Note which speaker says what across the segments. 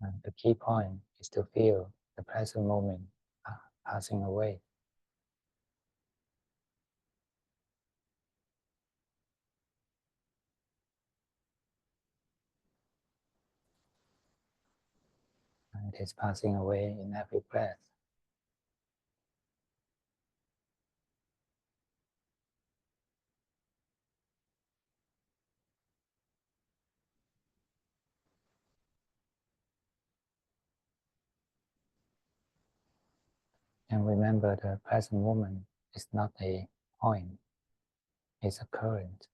Speaker 1: And the key point is to feel the present moment passing away. And it is passing away in every breath. And remember, the present moment is not a point, it's a current.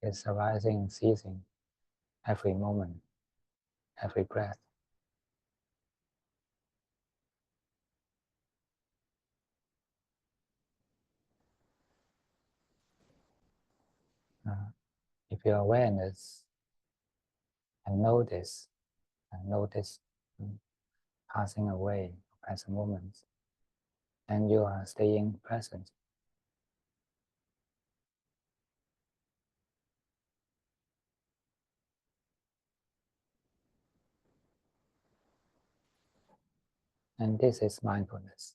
Speaker 1: It's arising and ceasing every moment, every breath. If your awareness and notice passing away present moments, and you are staying present. And this is mindfulness.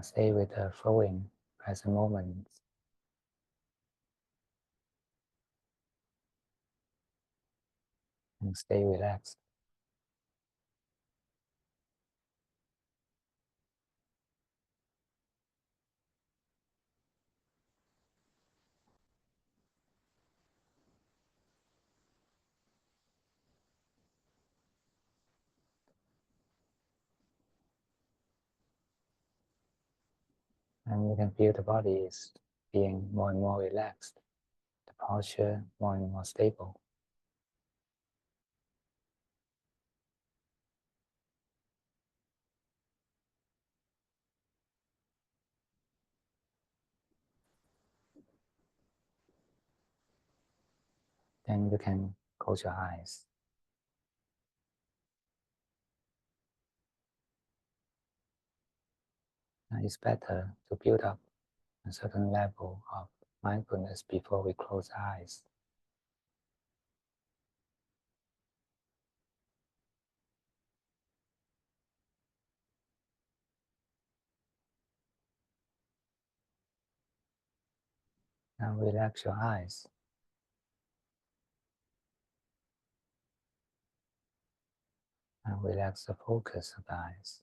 Speaker 1: Stay with the flowing present moments and stay relaxed. And you can feel the body is being more and more relaxed, the posture more and more stable. Then you can close your eyes. And it's better to build up a certain level of mindfulness before we close eyes. Now relax your eyes. And relax the focus of the eyes.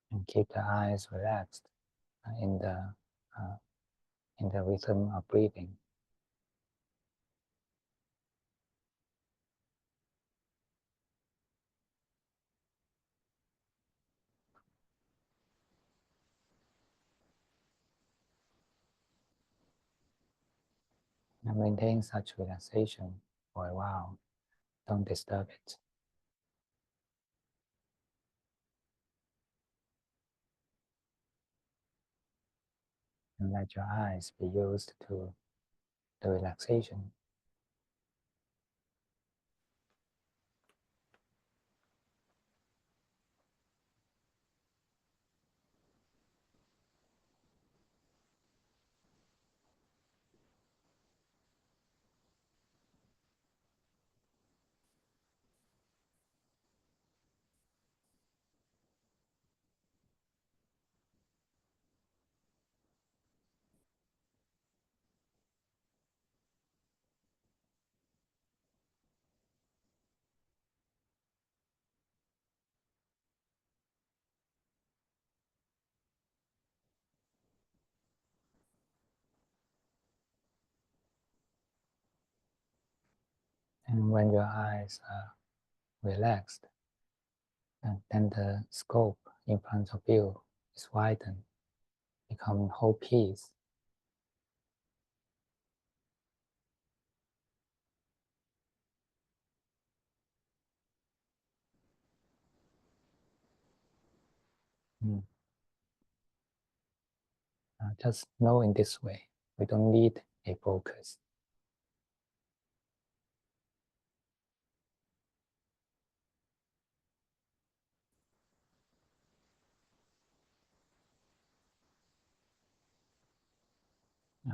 Speaker 1: And keep the eyes relaxed in the uh, in the rhythm of breathing. And maintain such relaxation for a while. Don't disturb it. And let your eyes be used to the relaxation. And when your eyes are relaxed, then the scope in front of you is widened, become whole piece. Mm. Just know in this way. We don't need a focus.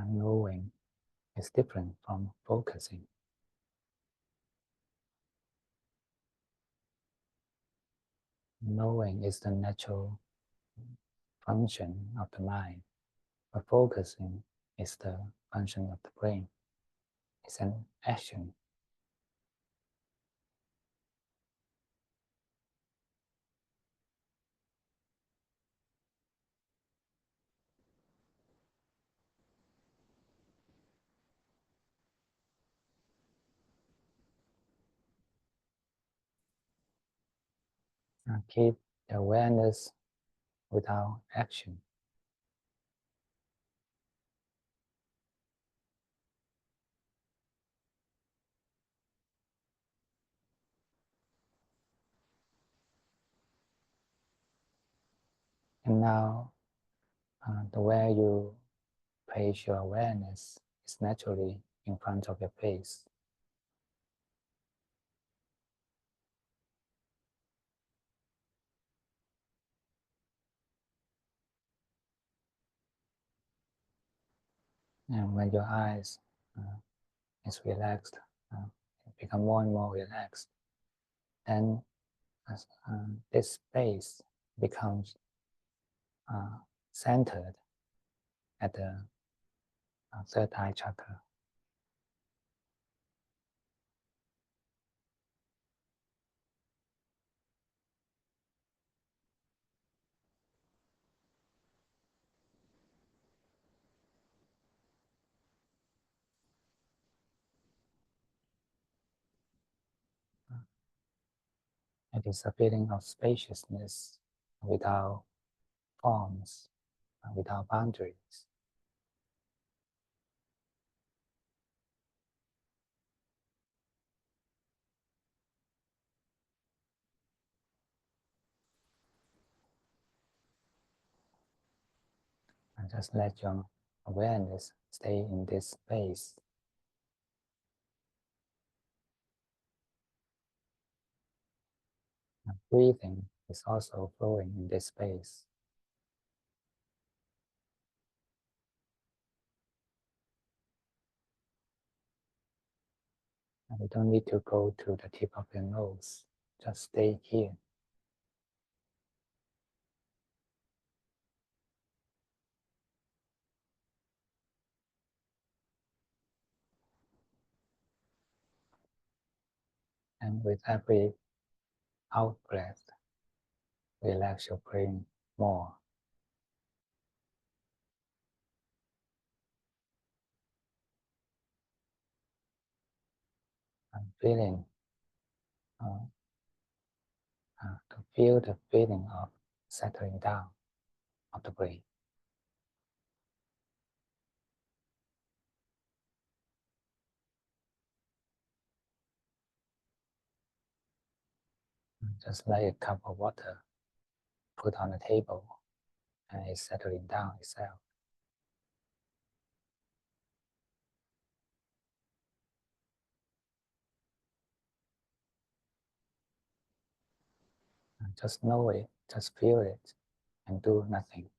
Speaker 1: knowing is different from focusing. Knowing is the natural function of the mind, but focusing is the function of the brain. It's an action. Keep the awareness without action. And now, the way you place your awareness is naturally in front of your face. And when your eyes is relaxed, it become more and more relaxed, then this space becomes centered at the third eye chakra. It is a feeling of spaciousness without forms, without boundaries. And just let your awareness stay in this space. And breathing is also flowing in this space. And you don't need to go to the tip of your nose. Just stay here. And with every out breath, relax your brain more. And feeling, uh, to feel the feeling of settling down of the brain. Just like a cup of water put on the table and it's settling down itself. And just know it, just feel it, and do nothing.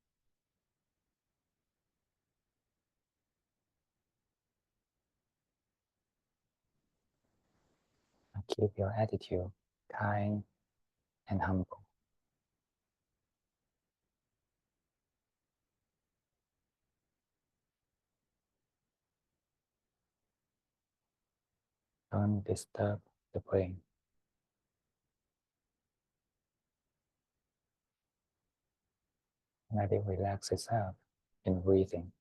Speaker 1: And keep your attitude kind and humble. Don't disturb the brain. Let it relax itself in breathing.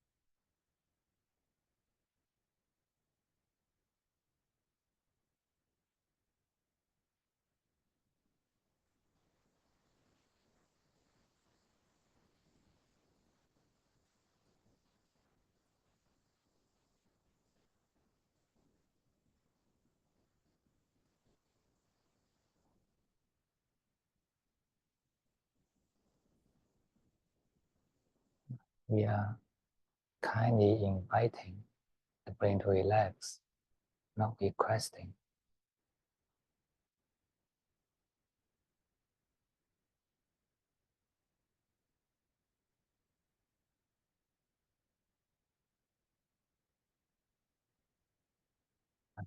Speaker 1: We are kindly inviting the brain to relax, not requesting.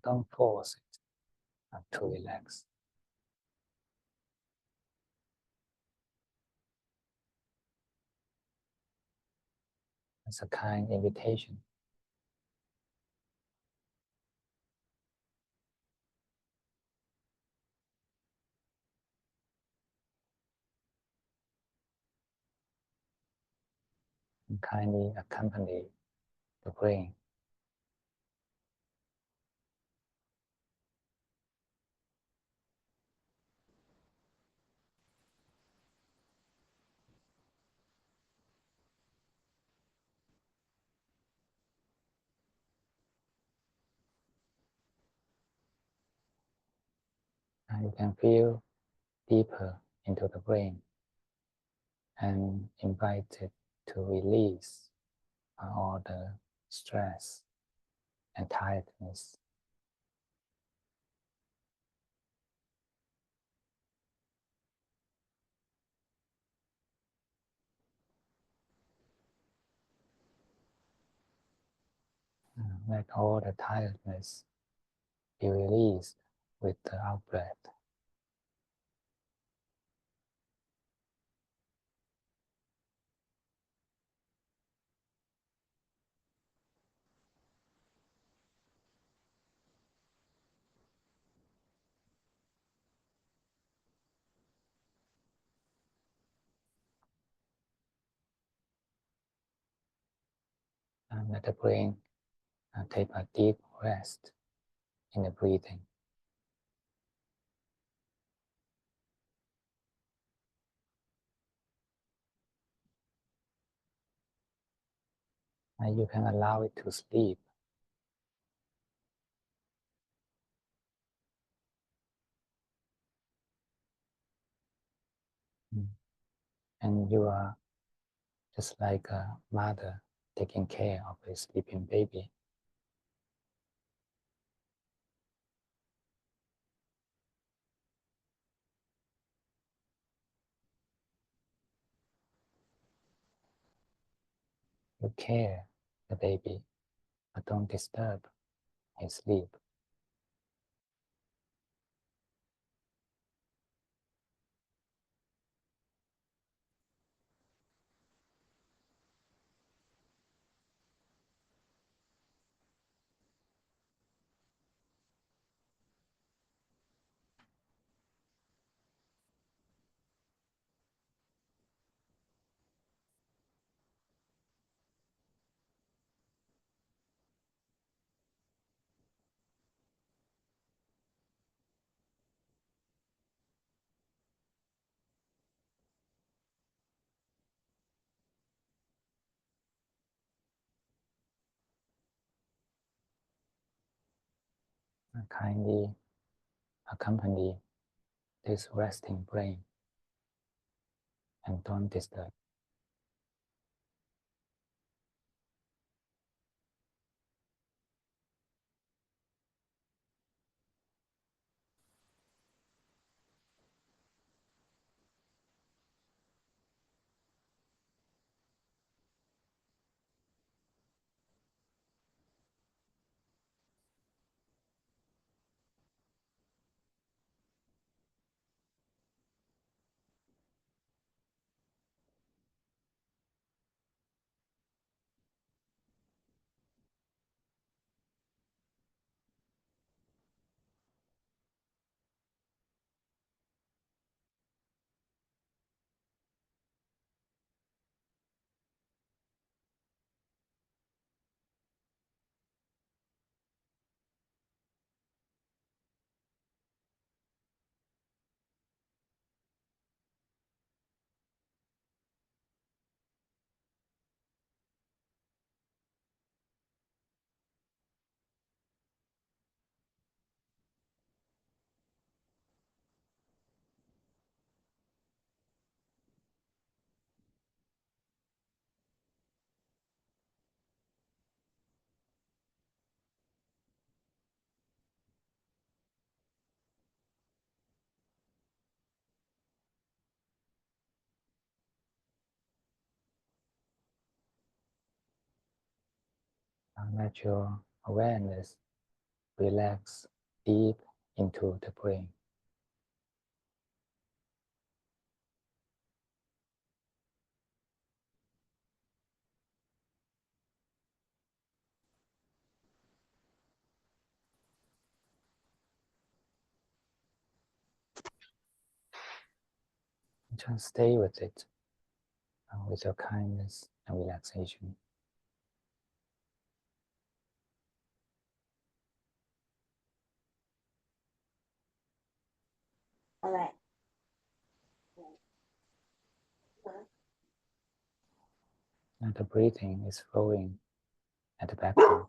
Speaker 1: Don't force it to relax. It's a kind invitation. And kindly accompany the brain. And you can feel deeper into the brain and invite it to release all the stress and tiredness. Let all the tiredness be released with the out breath. And let the brain take a deep rest in the breathing. And you can allow it to sleep. And you are just like a mother taking care of a sleeping baby. You care the baby, but don't disturb his sleep. And kindly accompany this resting brain and don't disturb. And let your awareness relax deep into the brain. Just stay with it, with your kindness and relaxation.
Speaker 2: All right.
Speaker 1: And the breathing is flowing at the background.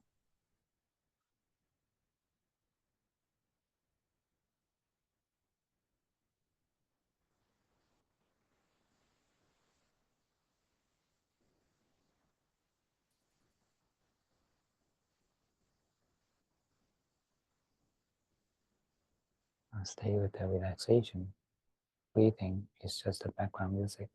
Speaker 1: Stay with the relaxation. Breathing is just the background music.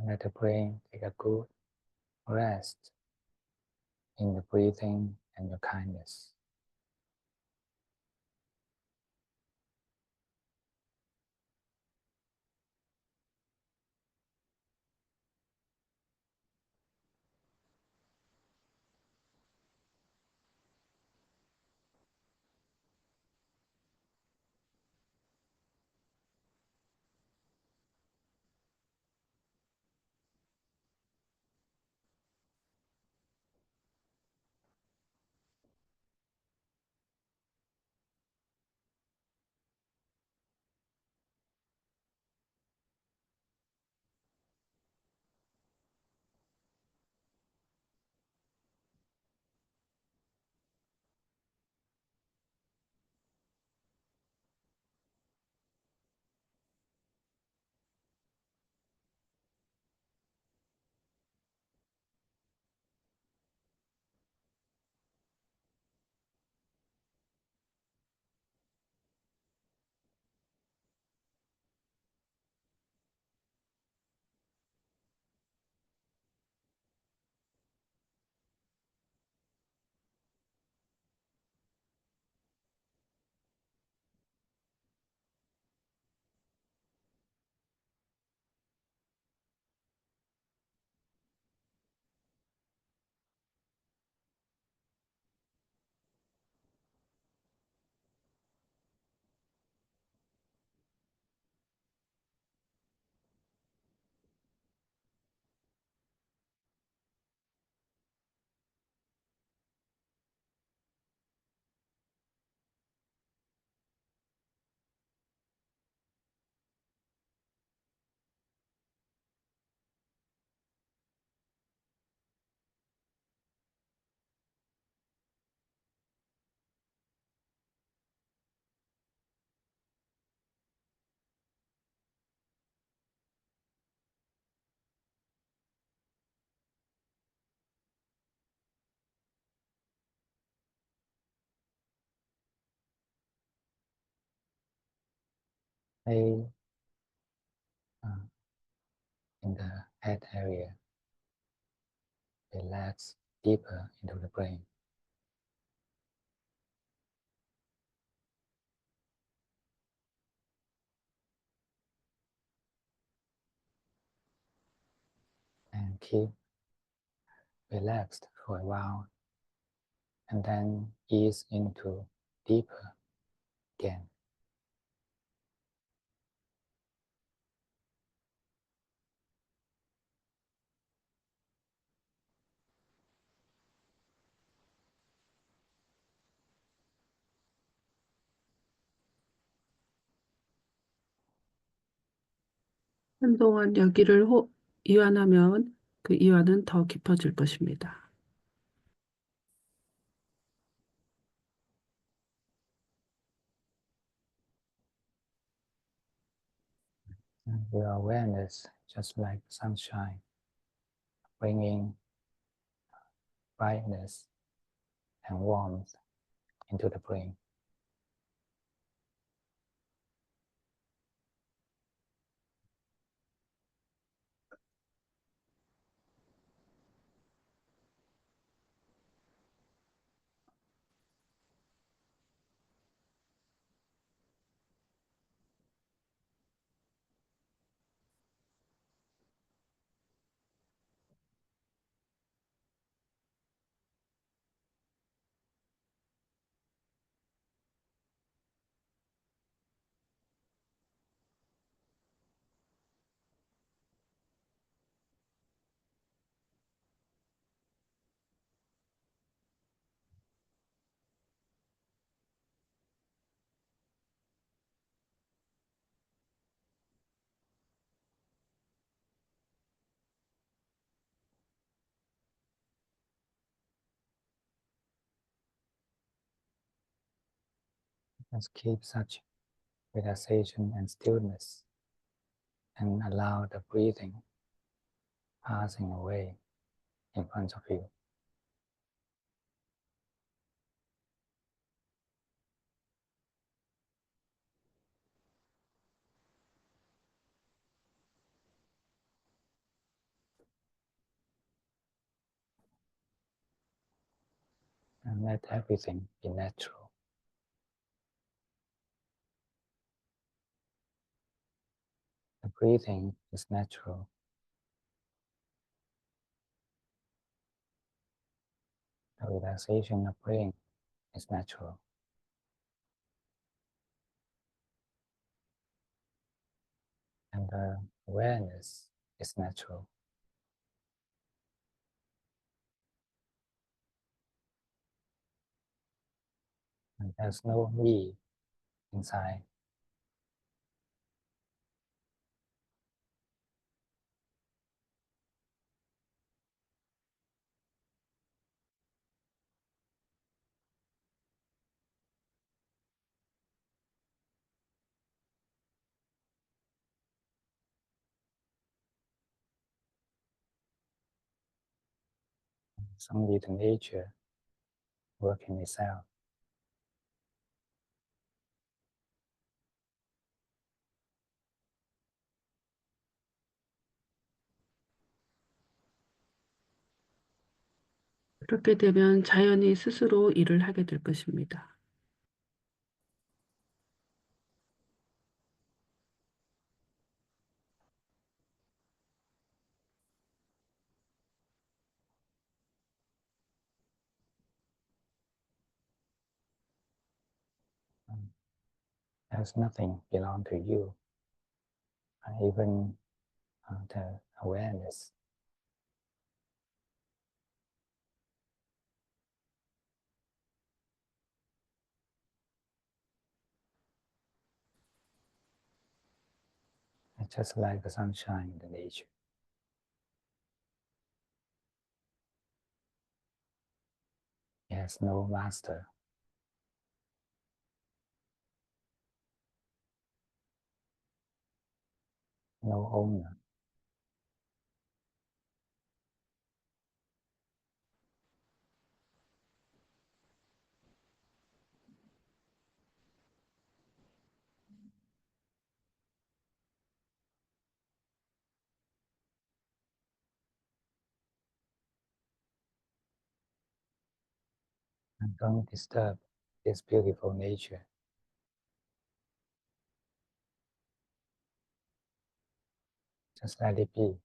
Speaker 1: Let the brain take a good rest in the breathing and your kindness. Stay uh, in the head area. Relax deeper into the brain. keep relaxed for a while and then ease into deeper again.
Speaker 2: 한동안 여기를 이완하면 그 이완은 더 깊어질 것입니다.
Speaker 1: And your awareness, just like sunshine, bringing brightness and warmth into the brain. Just keep such relaxation and stillness and allow the breathing passing away in front of you. And let everything be natural. The breathing is natural. The relaxation of brain is natural. And the awareness is natural. And there's no me inside. It's only the nature working itself.
Speaker 2: 그렇게 되면 자연이 스스로 일을 하게 될 것입니다.
Speaker 1: There's nothing belong to you, even the awareness. It's just like the sunshine in the nature. It has no master. No owner. And don't disturb this beautiful nature. Just let it be.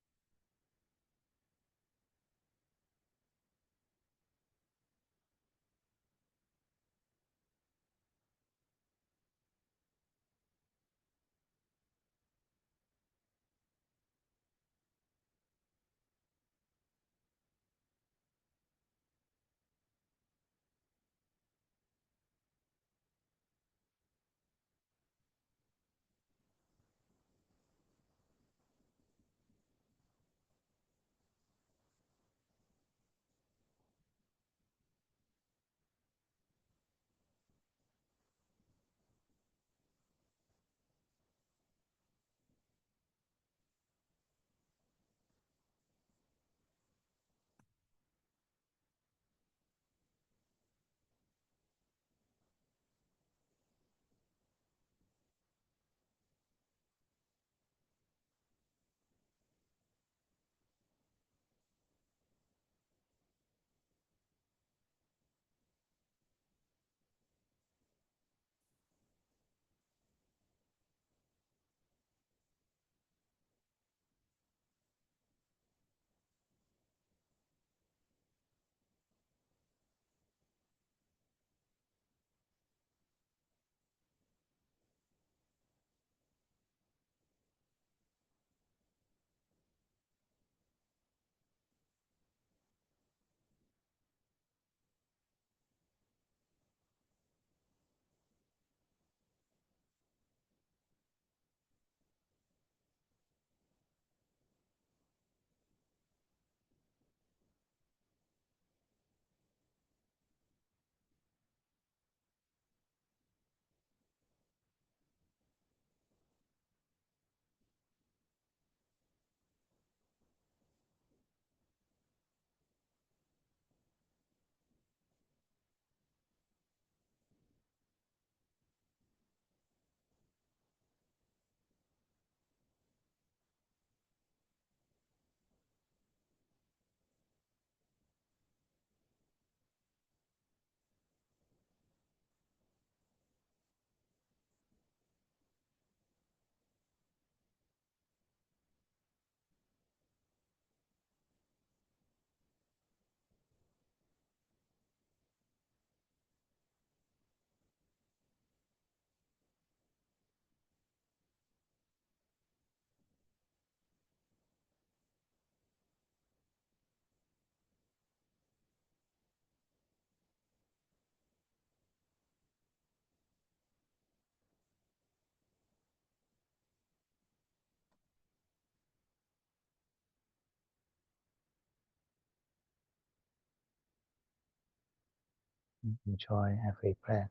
Speaker 1: Enjoy every breath.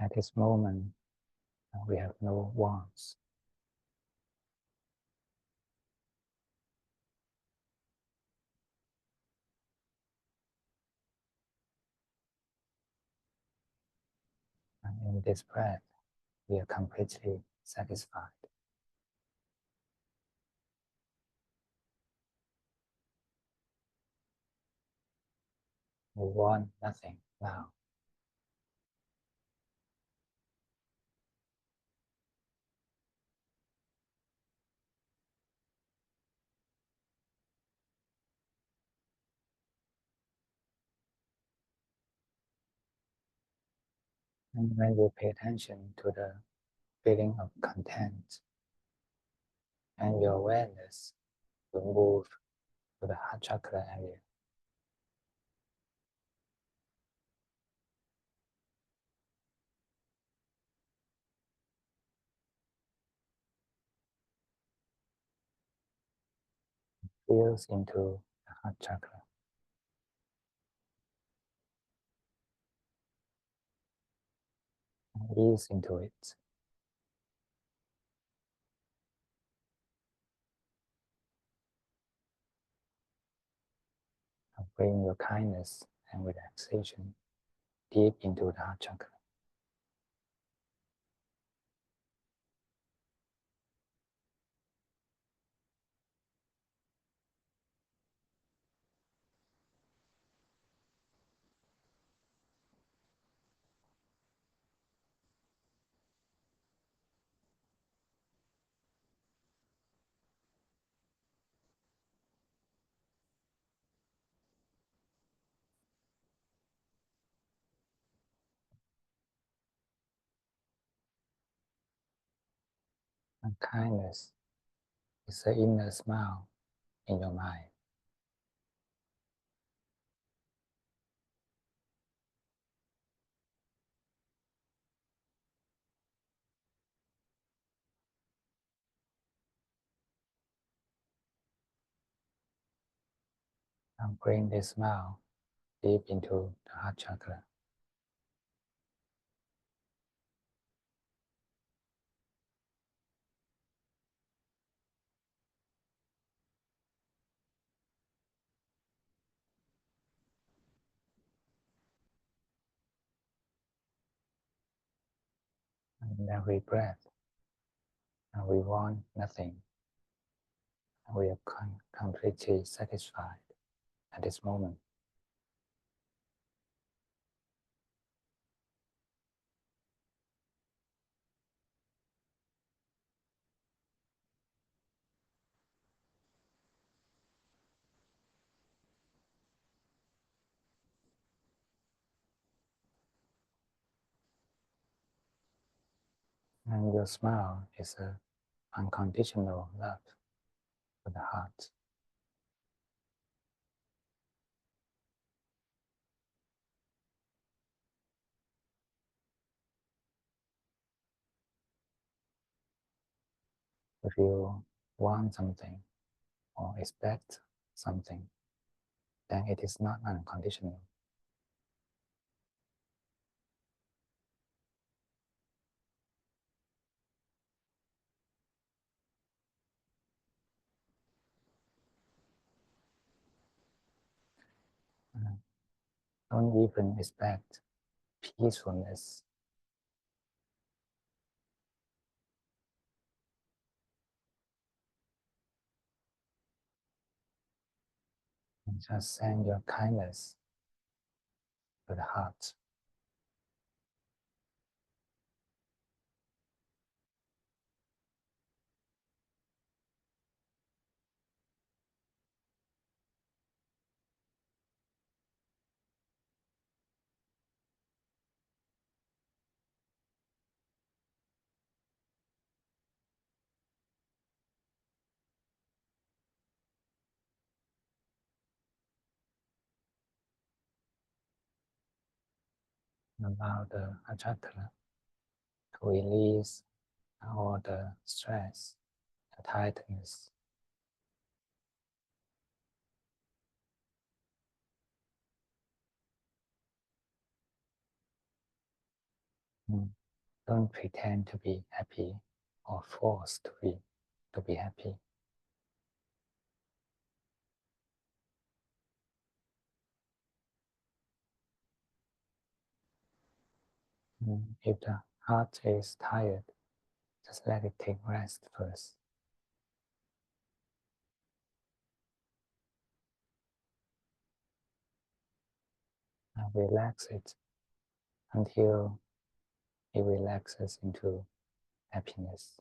Speaker 1: At this moment, we have no wants. And in this breath, we are completely satisfied. We want nothing now. And when you pay attention to the feeling of content, and your awareness will move to the heart chakra area. Feels into the heart chakra. And ease into it. And bring your kindness and relaxation deep into the heart chakra. And kindness is the inner smile in your mind. And bring this smile deep into the heart chakra. And in every breath, and we want nothing. And we are completely satisfied at this moment. And your smile is an unconditional love for the heart. If you want something or expect something, then it is not unconditional. Don't even expect peacefulness. And just send your kindness to the heart. Allow the heart chakra to release all the stress and tightness. Don't pretend to be happy or forced to be happy. If the heart is tired, just let it take rest first. And relax it until it relaxes into happiness.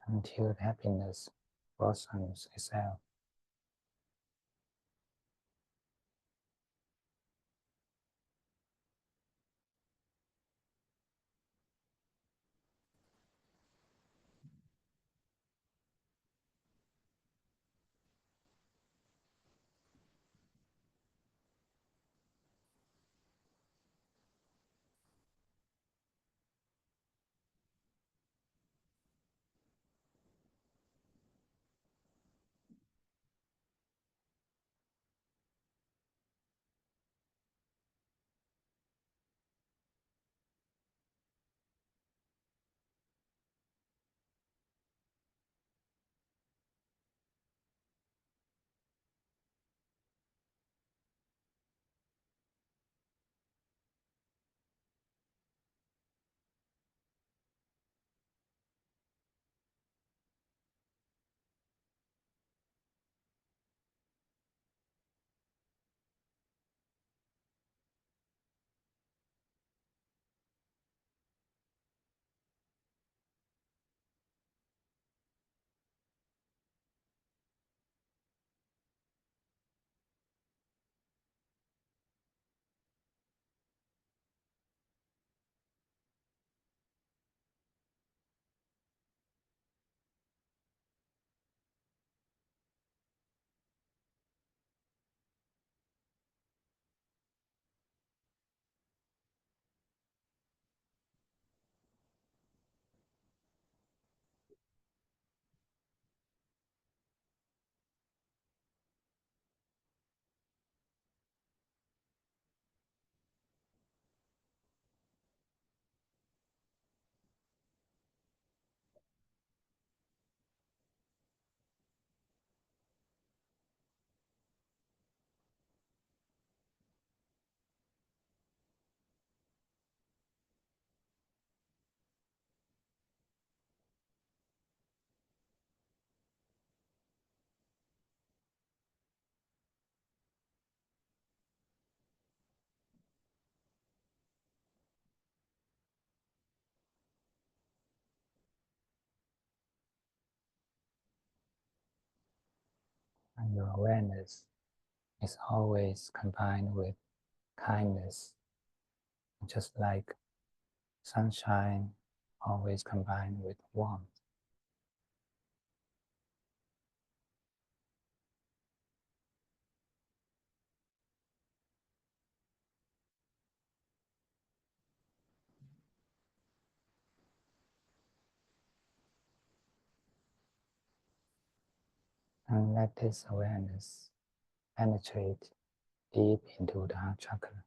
Speaker 1: Until happiness blossoms itself. And your awareness is always combined with kindness, just like sunshine always combined with warmth. And let this awareness penetrate deep into the heart chakra.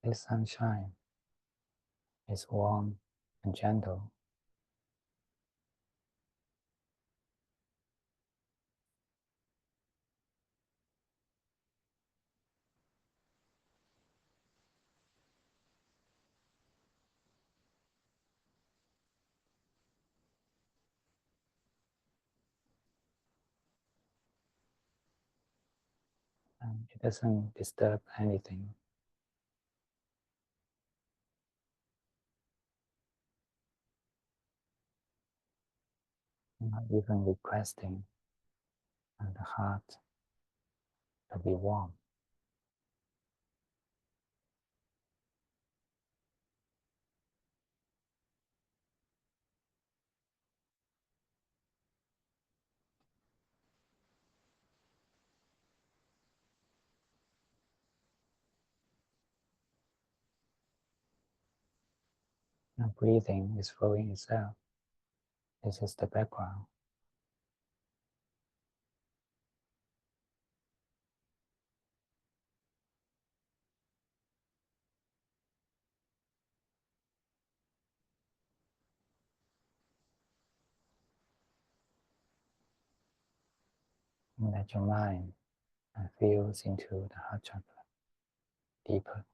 Speaker 1: This sunshine is warm and gentle. doesn't disturb anything. Not even requesting the heart to be warm. Now breathing is flowing itself. This is the background. And let your mind feels into the heart chakra deeper.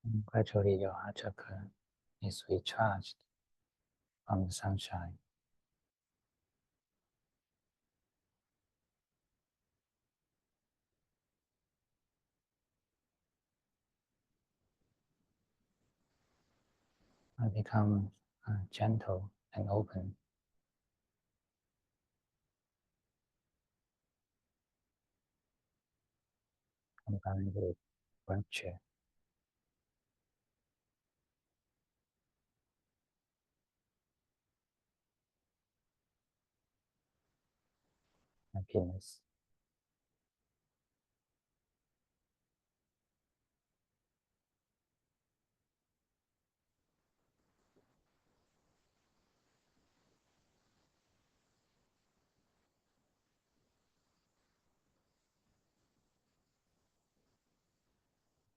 Speaker 1: And gradually your heart chakra is recharged from the sunshine. And become gentle and open, combined with rapture, happiness.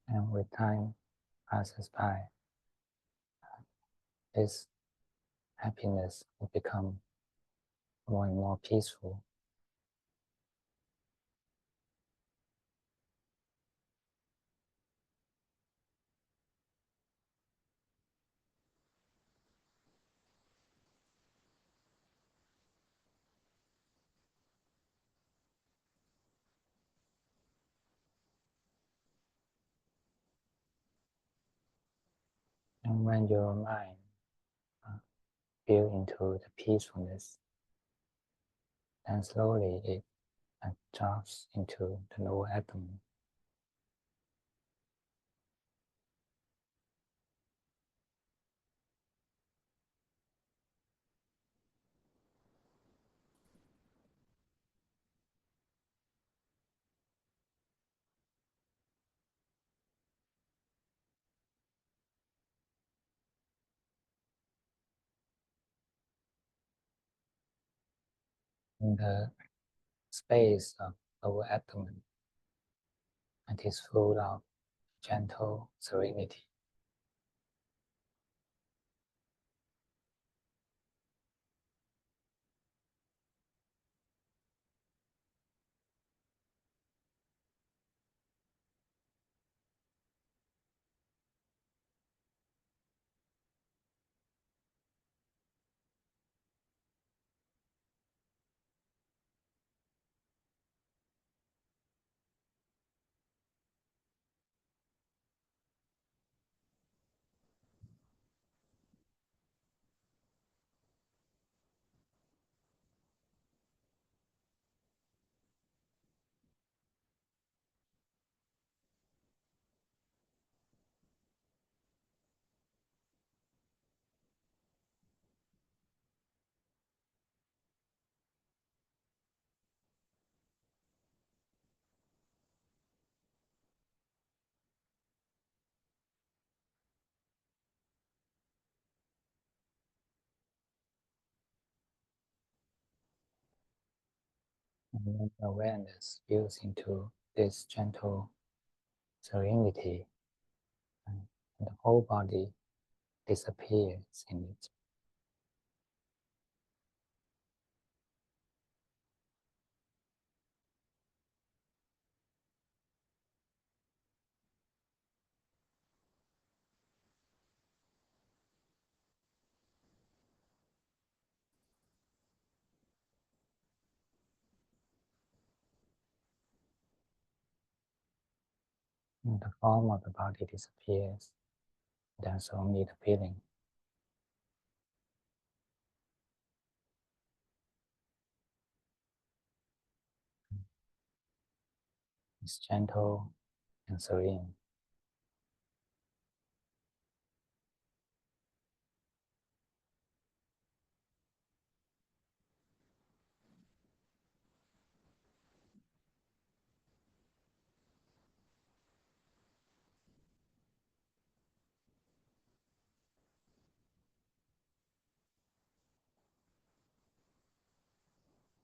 Speaker 1: And with time passes by, this happiness will become more and more peaceful. And when your mind feel into the peacefulness, then slowly it drops into the lower abdomen. In the space of lower abdomen, it is full of gentle serenity. And when awareness fills into this gentle serenity, and the whole body disappears in it. And the form of the body disappears. There's only the feeling. It's gentle and serene.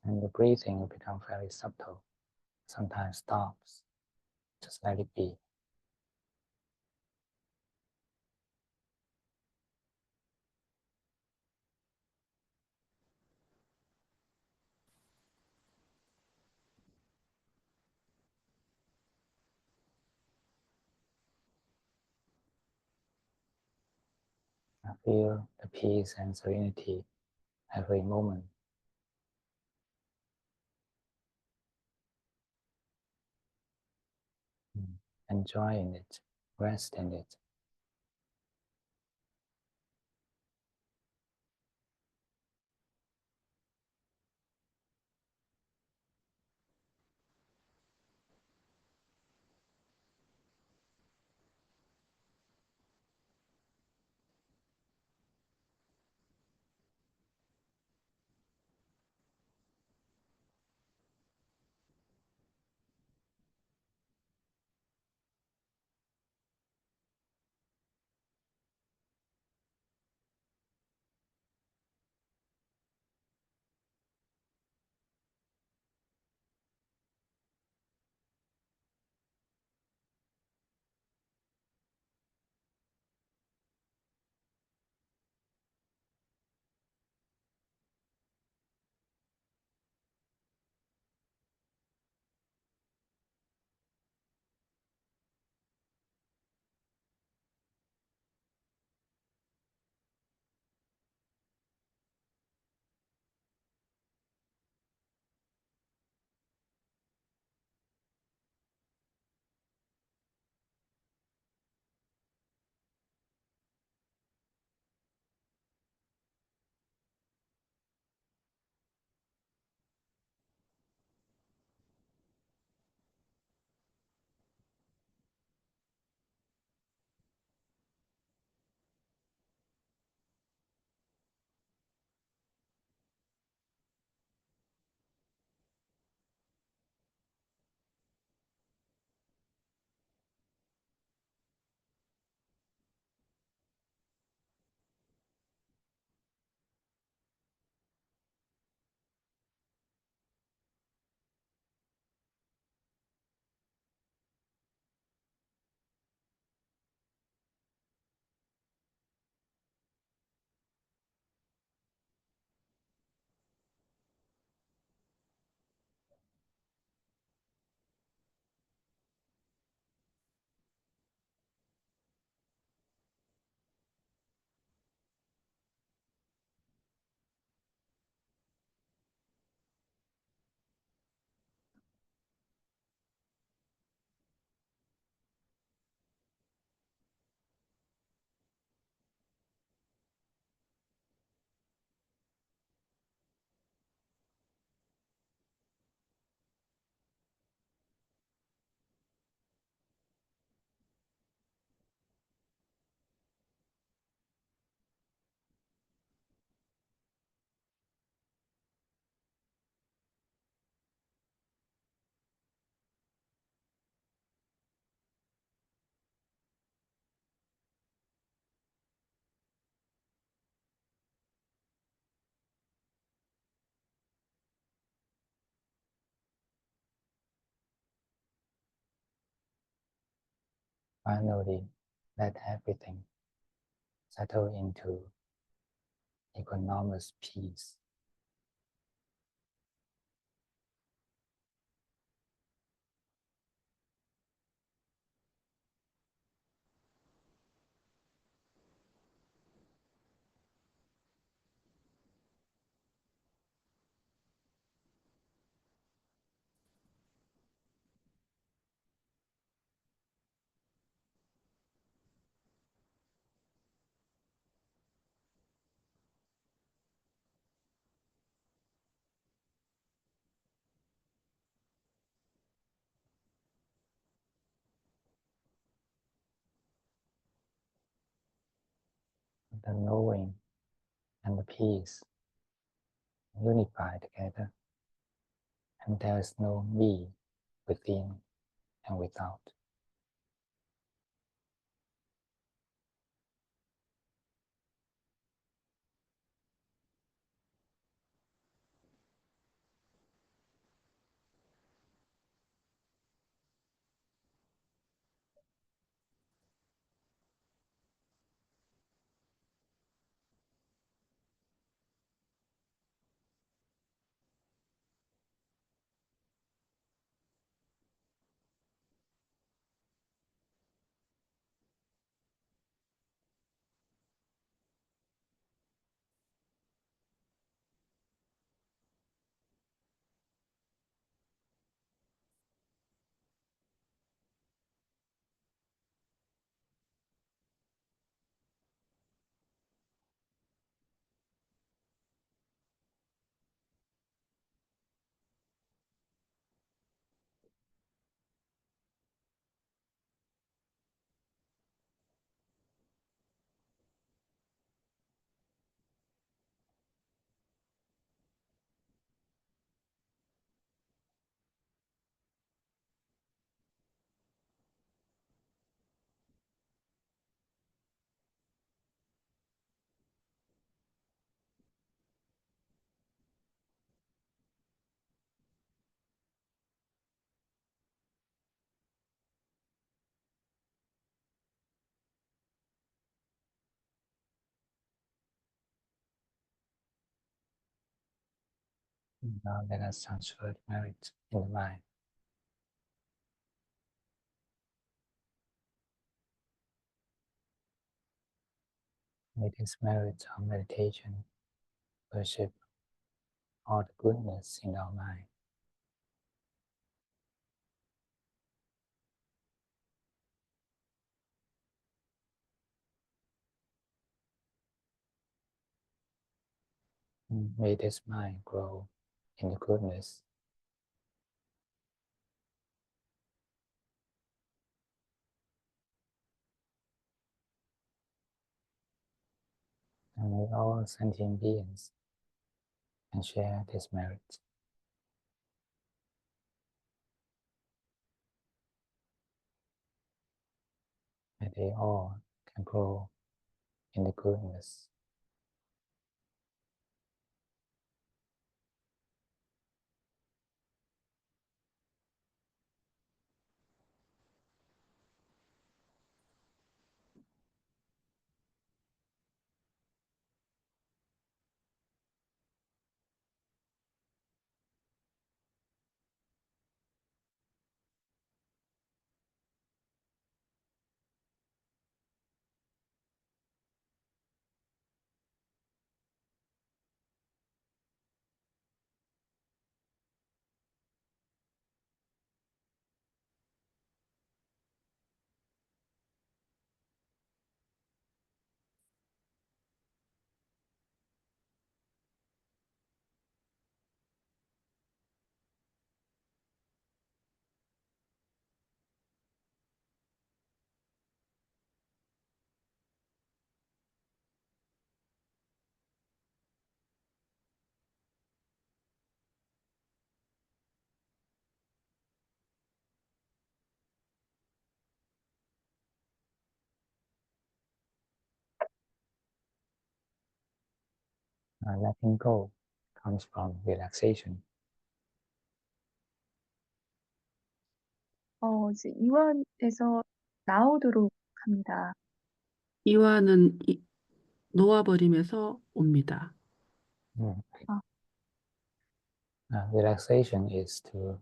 Speaker 1: And the breathing will become very subtle. Sometimes stops. Just let it be. I feel the peace and serenity every moment. Enjoy in it, rest in it. finally let everything settle into equanimous peace. The knowing and the peace unify together, and there is no me within and without. Now let us transfer merit in the mind. May this merit of meditation worship all the goodness in our mind. May this mind grow in the goodness. And may all sentient beings can share this merit. May they all can grow in the goodness. Letting go comes from relaxation.
Speaker 3: 이완에서 나오도록 합니다.
Speaker 2: 이완은 놓아버림에서 옵니다.
Speaker 1: Mm.
Speaker 3: 아.
Speaker 1: Relaxation is to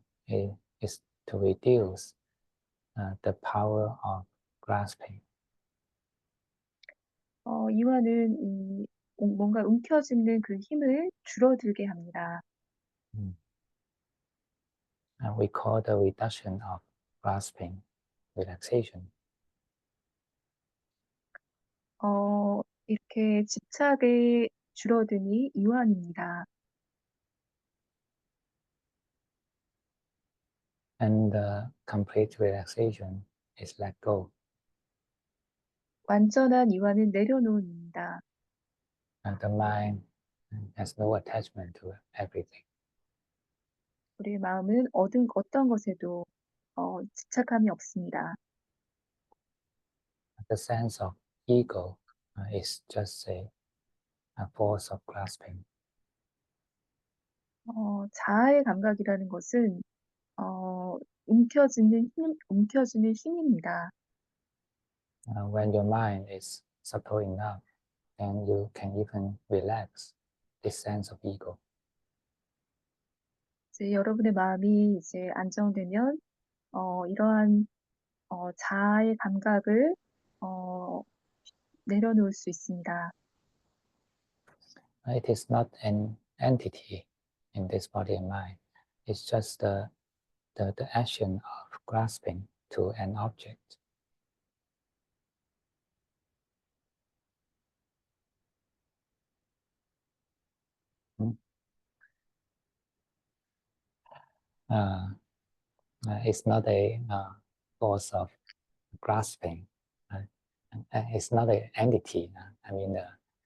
Speaker 1: reduce the power of grasping.
Speaker 3: 이완은 뭔가 움켜쥐는 그 힘을 줄어들게 합니다.
Speaker 1: Mm. And we call the reduction of grasping relaxation.
Speaker 3: 이렇게 집착의 줄어듦이 이완입니다.
Speaker 1: And the complete relaxation is let go.
Speaker 3: 완전한 이완은 내려놓음입니다.
Speaker 1: And the mind has no attachment to everything.
Speaker 3: 우리의 마음은 어떤 것에도 집착함이 없습니다.
Speaker 1: The sense of ego is just a force of grasping.
Speaker 3: 자아의 감각이라는 것은 움켜쥐는 힘입니다.
Speaker 1: When your mind is subtle enough, then you can even relax this sense of ego.
Speaker 3: 이제 여러분의 마음이 이제 안정되면 이러한 자아의 감각을 내려놓을 수 있습니다.
Speaker 1: It is not an entity in this body and mind. It's just the action of grasping to an object. It's not a force of grasping. It's not an entity. I mean,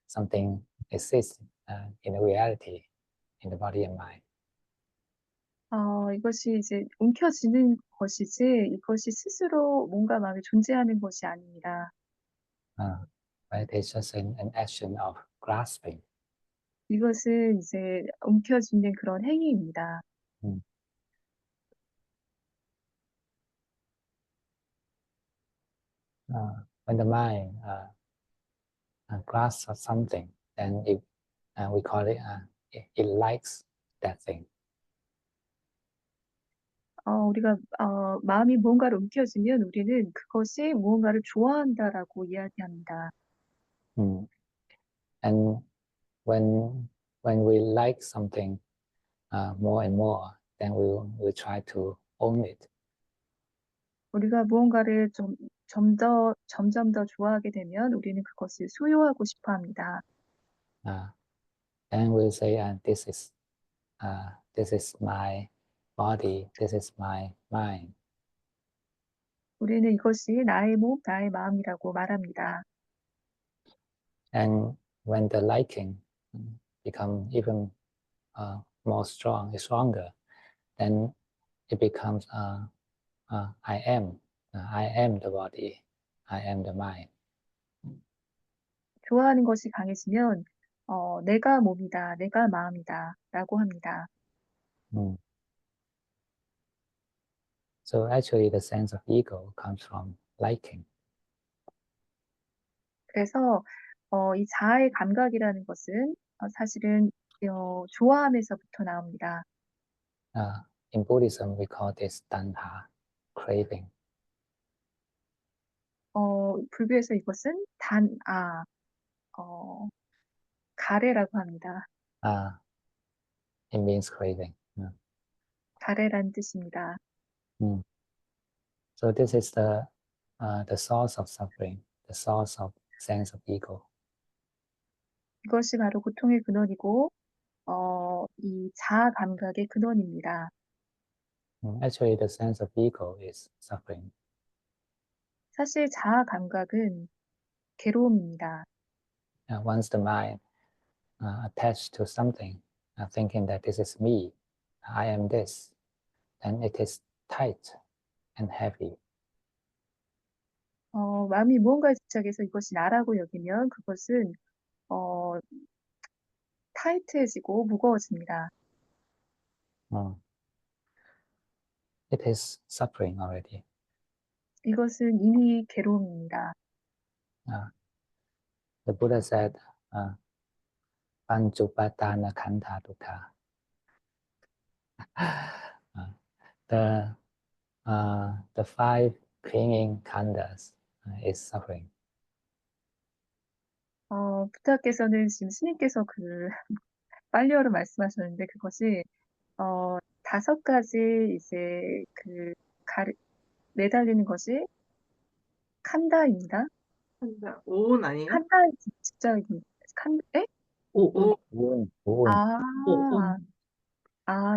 Speaker 1: something exists in reality in the body and mind.
Speaker 3: 이것이 이제 움켜쥐는 것이지 이것이 스스로 뭔가 마음에 존재하는 것이 아닙니다.
Speaker 1: Right? It's just an action of grasping.
Speaker 3: 이것은 이제 움켜쥐는 그런 행위입니다.
Speaker 1: When the mind grasps something, then we call it, it likes that thing.
Speaker 3: 우리가 마음이 무언가를 움켜쥐면 우리는 그것이 무언가를 좋아한다라고 이야기합니다.
Speaker 1: And when we like something more and more, then we try to own it.
Speaker 3: 우리가 무언가를 점점 더 좋아하게 되면 우리는 그것을 소유하고 싶어 합니다.
Speaker 1: Then we'll say, this is my body, this is my mind.
Speaker 3: 우리는 이것이 나의 몸, 나의 마음이라고 말합니다.
Speaker 1: And when the liking become even stronger, then it becomes I am the body, I am the mind.
Speaker 3: 좋아하는 것이 강해지면 내가 몸이다, 내가 마음이다라고 합니다.
Speaker 1: So actually, the sense of ego comes from liking.
Speaker 3: 그래서 이 자아의 감각이라는 것은 사실은 좋아함에서부터 나옵니다.
Speaker 1: In Buddhism, we call this tanha, craving.
Speaker 3: 불교에서 이것은 가래라고 합니다.
Speaker 1: It means craving.
Speaker 3: 가래란 뜻입니다.
Speaker 1: So this is the source of suffering, the source of sense of ego.
Speaker 3: 이것이 바로 고통의 근원이고 이 자아 감각의 근원입니다.
Speaker 1: Actually, the sense of ego is suffering.
Speaker 3: 사실 자아 감각은 괴로움입니다.
Speaker 1: Once the mind attached to something, thinking that this is me, I am this, then it is tight and heavy.
Speaker 3: 마음이 무언가에 집착해서 이것이 나라고 여기면 그것은 타이트해지고 무거워집니다.
Speaker 1: It is suffering already.
Speaker 3: 이것은 이미 괴로움입니다.
Speaker 1: The Buddha said, Panchupatana Khandha Dukkha. The five clinging khandhas is suffering.
Speaker 3: 부타께서는 지금 스님께서 빨리어로 말씀하셨는데 그것이 5가지 이제 매달리는 것이 칸다입니다.
Speaker 2: 오온 아니에요?
Speaker 3: 칸다의 진짜 에?
Speaker 2: 오온.
Speaker 3: 아,
Speaker 2: 오온.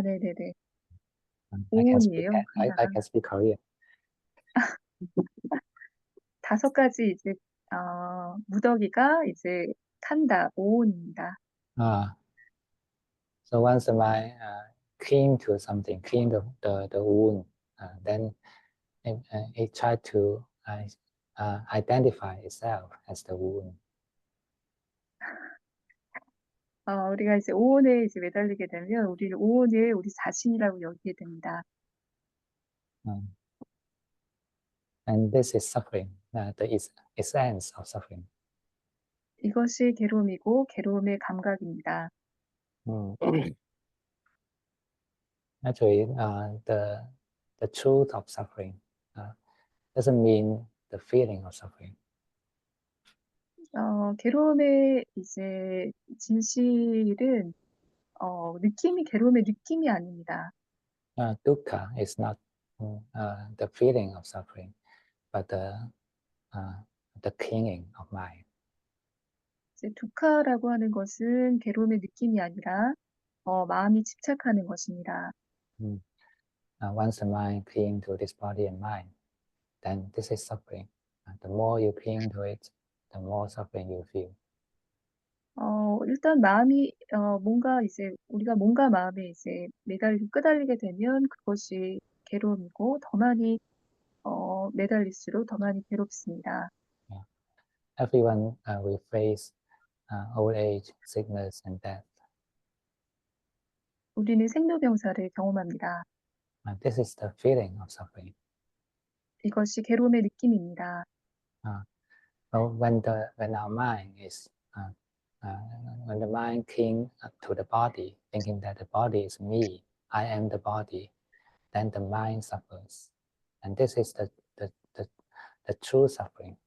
Speaker 3: 네네네.
Speaker 1: I can speak.
Speaker 3: 오온이에요.
Speaker 1: I can speak Korean.
Speaker 3: 5가지 이제 무더기가 이제 칸다, 오온입니다.
Speaker 1: So once the mind cling to something, cling the wound, then it try to identify itself as the wound.
Speaker 3: 우리가 이제 오온에 이제 매달리게 되면 우리를 오온이 우리 자신이라고 여기게 됩니다.
Speaker 1: And this is suffering, the essence of suffering.
Speaker 3: 이것이 괴로움이고 괴로움의 감각입니다.
Speaker 1: Actually, the truth of suffering doesn't mean the feeling of suffering.
Speaker 3: 괴로움의 이제 진실은 괴로움의 느낌이 아닙니다.
Speaker 1: Dukkha is not the feeling of suffering, but the clinging of mind.
Speaker 3: 이제 두카라고 하는 것은 괴로움의 느낌이 아니라 마음이 집착하는 것입니다.
Speaker 1: Once the mind cling to this body and mind, then this is suffering. The more you cling to it, the more suffering you feel.
Speaker 3: 일단 마음이 우리가 뭔가 마음에 이제 매달리고 끄달리게 되면 그것이 괴로움이고 더 많이 매달릴수록 더 많이 괴롭습니다.
Speaker 1: Everyone will face old age, sickness, and death.
Speaker 3: 우리는 생로병사를 경험합니다.
Speaker 1: This is the feeling of suffering.
Speaker 3: 이것이 괴로움의 느낌입니다.
Speaker 1: So when our mind is when the mind cling to the body, thinking that the body is me, I am the body, then the mind suffers, and this is the true suffering.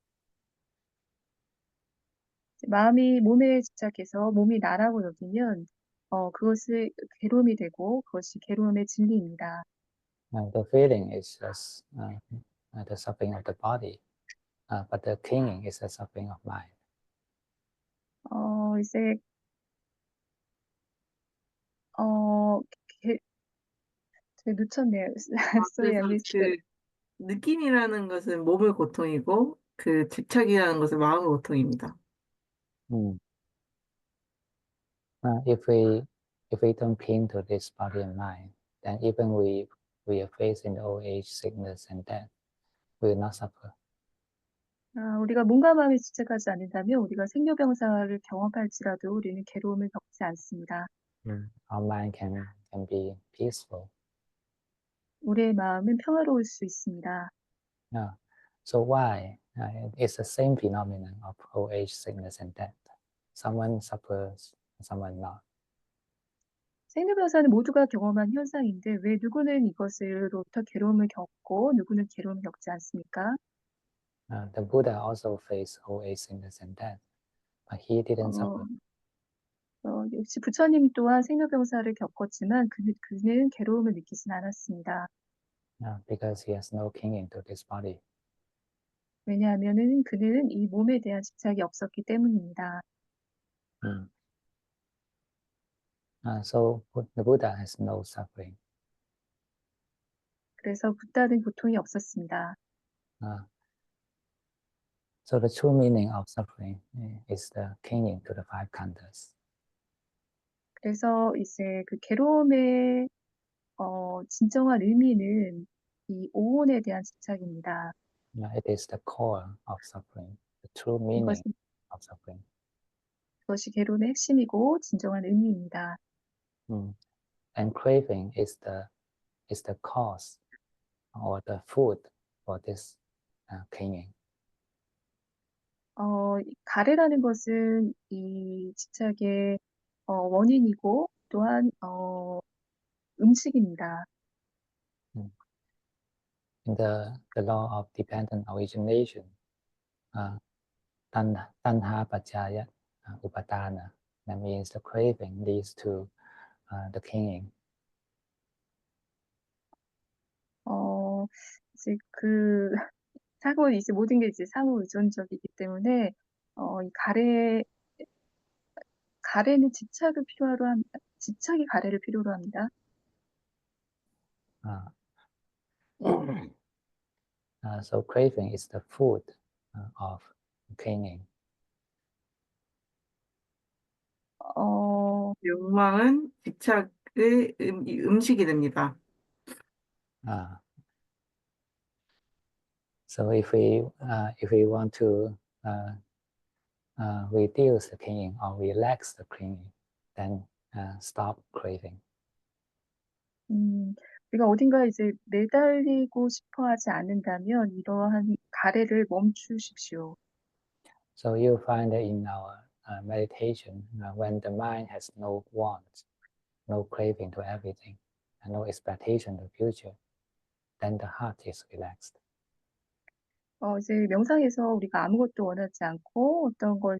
Speaker 3: 마음이 몸에 집착해서 몸이 나라고 여기면 그것이 괴로움이 되고 그것이 괴로움의 진리입니다.
Speaker 1: The feeling is just the suffering of the body, but the clinging is the suffering of mind.
Speaker 3: 이제 어, 제가 놓쳤네요. Sorry, I
Speaker 2: 그래서
Speaker 3: missed it.
Speaker 2: 느낌이라는 것은 몸의 고통이고 그 집착이라는 것은 마음의 고통입니다.
Speaker 1: If we don't cling to this body and mind, then even we are facing the old age, sickness, and death, we will not suffer.
Speaker 3: 우리가 몸과 마음에 집착하지 않는다면 우리가 생로병사를 경험할지라도 우리는 괴로움을 겪지 않습니다.
Speaker 1: Our mind can be peaceful.
Speaker 3: 우리의 마음은 평화로울 수 있습니다.
Speaker 1: So why? It's the same phenomenon of old age, sickness, and death. Someone suffers, someone not.
Speaker 3: 생로병사는 모두가 경험한 현상인데 왜 누구는 이것으로부터 괴로움을 겪고 누구는 괴로움을 겪지 않습니까?
Speaker 1: The Buddha also faced old age, sickness, and death, but he didn't suffer.
Speaker 3: 역시 부처님 또한 생로병사를 겪었지만 그는 괴로움을 느끼진 않았습니다.
Speaker 1: Because he has no clinging to this body.
Speaker 3: 왜냐하면은 그는 이 몸에 대한 집착이 없었기 때문입니다.
Speaker 1: So the Buddha has no suffering.
Speaker 3: 그래서 붓다는 고통이 없었습니다.
Speaker 1: So the true meaning of suffering is the clinging to the five khandhas.
Speaker 3: 그래서 이제 그 괴로움의 진정한 의미는 이 오온에 대한 집착입니다.
Speaker 1: It is the core of suffering, the true meaning of suffering.
Speaker 3: 그것이 괴로움의 핵심이고 진정한 의미입니다.
Speaker 1: And craving is the cause or the food for this clinging.
Speaker 3: 이 가래라는 것은 이 집착의 원인이고 또한 음식입니다.
Speaker 1: In the law of dependent origination, tanha pachaya upadana, that means the craving leads to the clinging.
Speaker 3: 이제 그 이제 모든 게 이제 상호 의존적이기 때문에 이 가래는 집착이 가래를 필요로 합니다.
Speaker 1: So craving is the food of clinging.
Speaker 2: 욕망은 집착의 음식이 됩니다.
Speaker 1: So if we want to reduce the clinging or relax the clinging, then stop craving.
Speaker 3: 우리가 어딘가 이제 매달리고 싶어 하지 않는다면 이러한 가래를 멈추십시오.
Speaker 1: So you'll find that in our meditation, when the mind has no wants, no craving to everything, and no expectation of the future, then the heart is relaxed.
Speaker 3: 이제 명상에서 우리가 아무것도 원하지 않고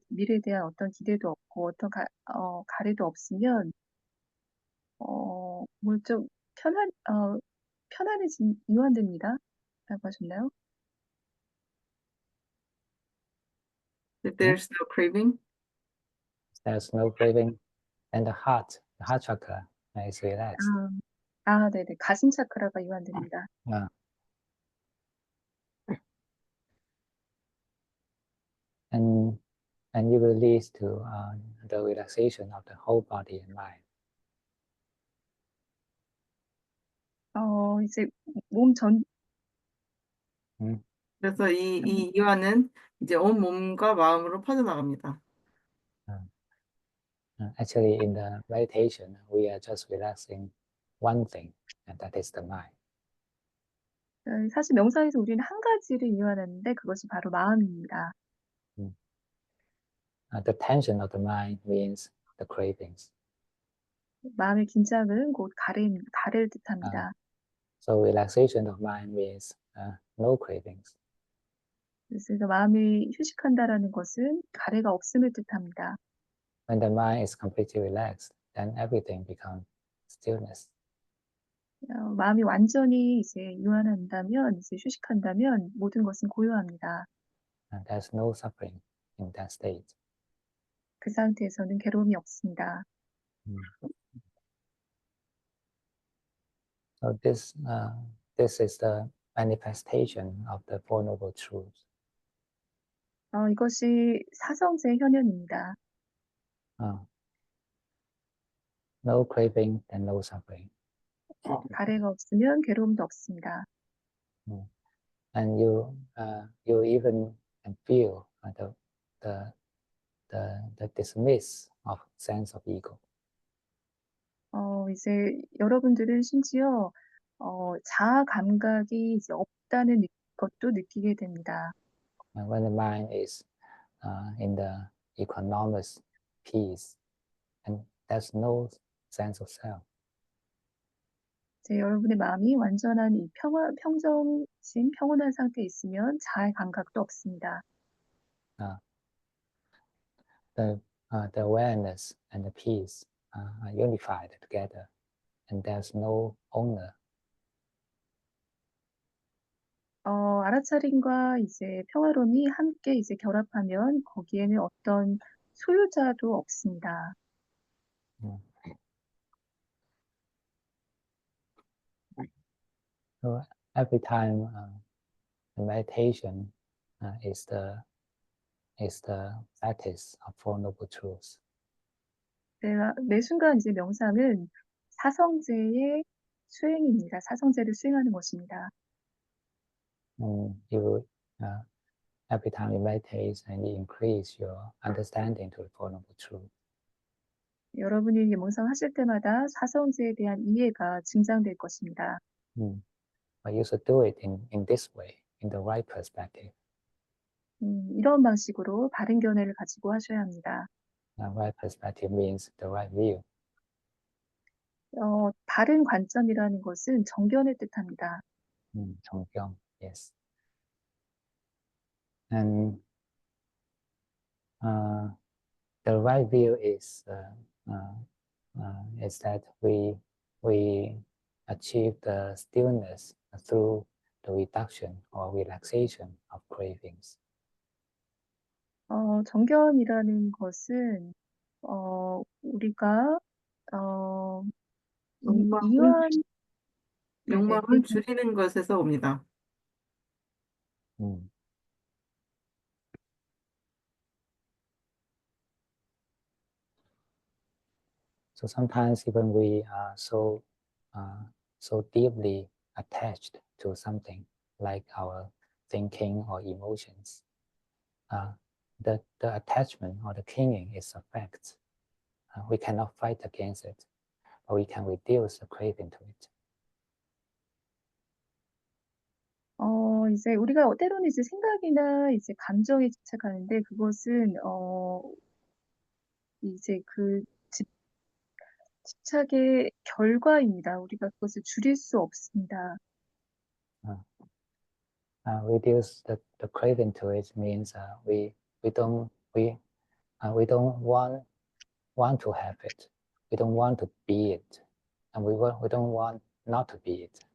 Speaker 3: 미래에 대한 어떤 기대도 없고 가래도 없으면 좀 이완됩니다. 라고 하셨나요?
Speaker 2: If there's no craving,
Speaker 1: There's no craving, then the heart chakra is relaxed.
Speaker 3: 네네. 가심 차크라가 이완됩니다.
Speaker 1: And you will lead to the relaxation of the whole body and mind.
Speaker 3: 이제 몸 전,
Speaker 2: 그래서 이 이완은 이제 온 몸과 마음으로 퍼져나갑니다.
Speaker 1: Actually, in the meditation, we are just relaxing one thing, and that is the mind.
Speaker 3: 사실 명상에서 우리는 한 가지를 이완하는데 그것이 바로 마음입니다.
Speaker 1: The tension of the mind means the cravings.
Speaker 3: 마음의 긴장은 곧 가래를 뜻합니다.
Speaker 1: So relaxation of mind means no cravings.
Speaker 3: 그래서 마음이 휴식한다라는 것은 가래가 없음을 뜻합니다.
Speaker 1: When the mind is completely relaxed, then everything becomes stillness.
Speaker 3: 마음이 완전히 이제 이완한다면, 이제 휴식한다면 모든 것은 고요합니다.
Speaker 1: And there's no suffering in that state.
Speaker 3: 그 상태에서는 괴로움이 없습니다.
Speaker 1: So this is the manifestation of the Four Noble Truths.
Speaker 3: 이것이 사성제 현현입니다.
Speaker 1: No craving, then no suffering.
Speaker 3: 가래가 없으면 괴로움도 없습니다.
Speaker 1: And you even can feel the dismiss of sense of ego.
Speaker 3: 이제 여러분들은 심지어 자아 감각이 이제 없다는 것도 느끼게 됩니다.
Speaker 1: And when the mind is in the equanimous peace, and there's no sense of self.
Speaker 3: 이제 여러분의 마음이 완전한 이 평온한 상태에 있으면 자아의 감각도 없습니다.
Speaker 1: The awareness and the peace are unified together, and there's no owner.
Speaker 3: 알아차림과 이제 평화로움이 함께 이제 결합하면 거기에는 어떤 소유자도 없습니다.
Speaker 1: So every time the meditation is the practice of Four Noble Truths.
Speaker 3: 매 순간 이제 명상은 사성제의 수행입니다. 사성제를 수행하는 것입니다.
Speaker 1: Every time you meditate and you increase your understanding to the Four Noble Truths.
Speaker 3: 여러분이 명상하실 때마다 사성제에 대한 이해가 증장될 것입니다.
Speaker 1: But you should do it in this way. in the right perspective.
Speaker 3: 이런 방식으로 바른 견해를 가지고 하셔야 합니다.
Speaker 1: Right perspective means the right view.
Speaker 3: 바른 관점이라는 것은 정견을 뜻합니다.
Speaker 1: 정경, yes. And the right view is that we achieve the stillness through the reduction or relaxation of cravings.
Speaker 3: 정견이라는 것은 우리가
Speaker 2: 욕망을,
Speaker 3: 이완 네네,
Speaker 2: 욕망을 줄이는 것에서 옵니다.
Speaker 1: So sometimes even we are so deeply attached to something like our thinking or emotions, the attachment or the clinging is a fact. We cannot fight against it, but we can reduce the craving to it.
Speaker 3: 이제 우리가 때로는 이제 생각이나 이제 감정에 집착하는데 그것은 이제 그 집착의 결과입니다. 우리가 그것을 줄일 수 없습니다.
Speaker 1: Reduce the craving to it means we don't want to have it. We don't want to be it, and we don't want not to be it.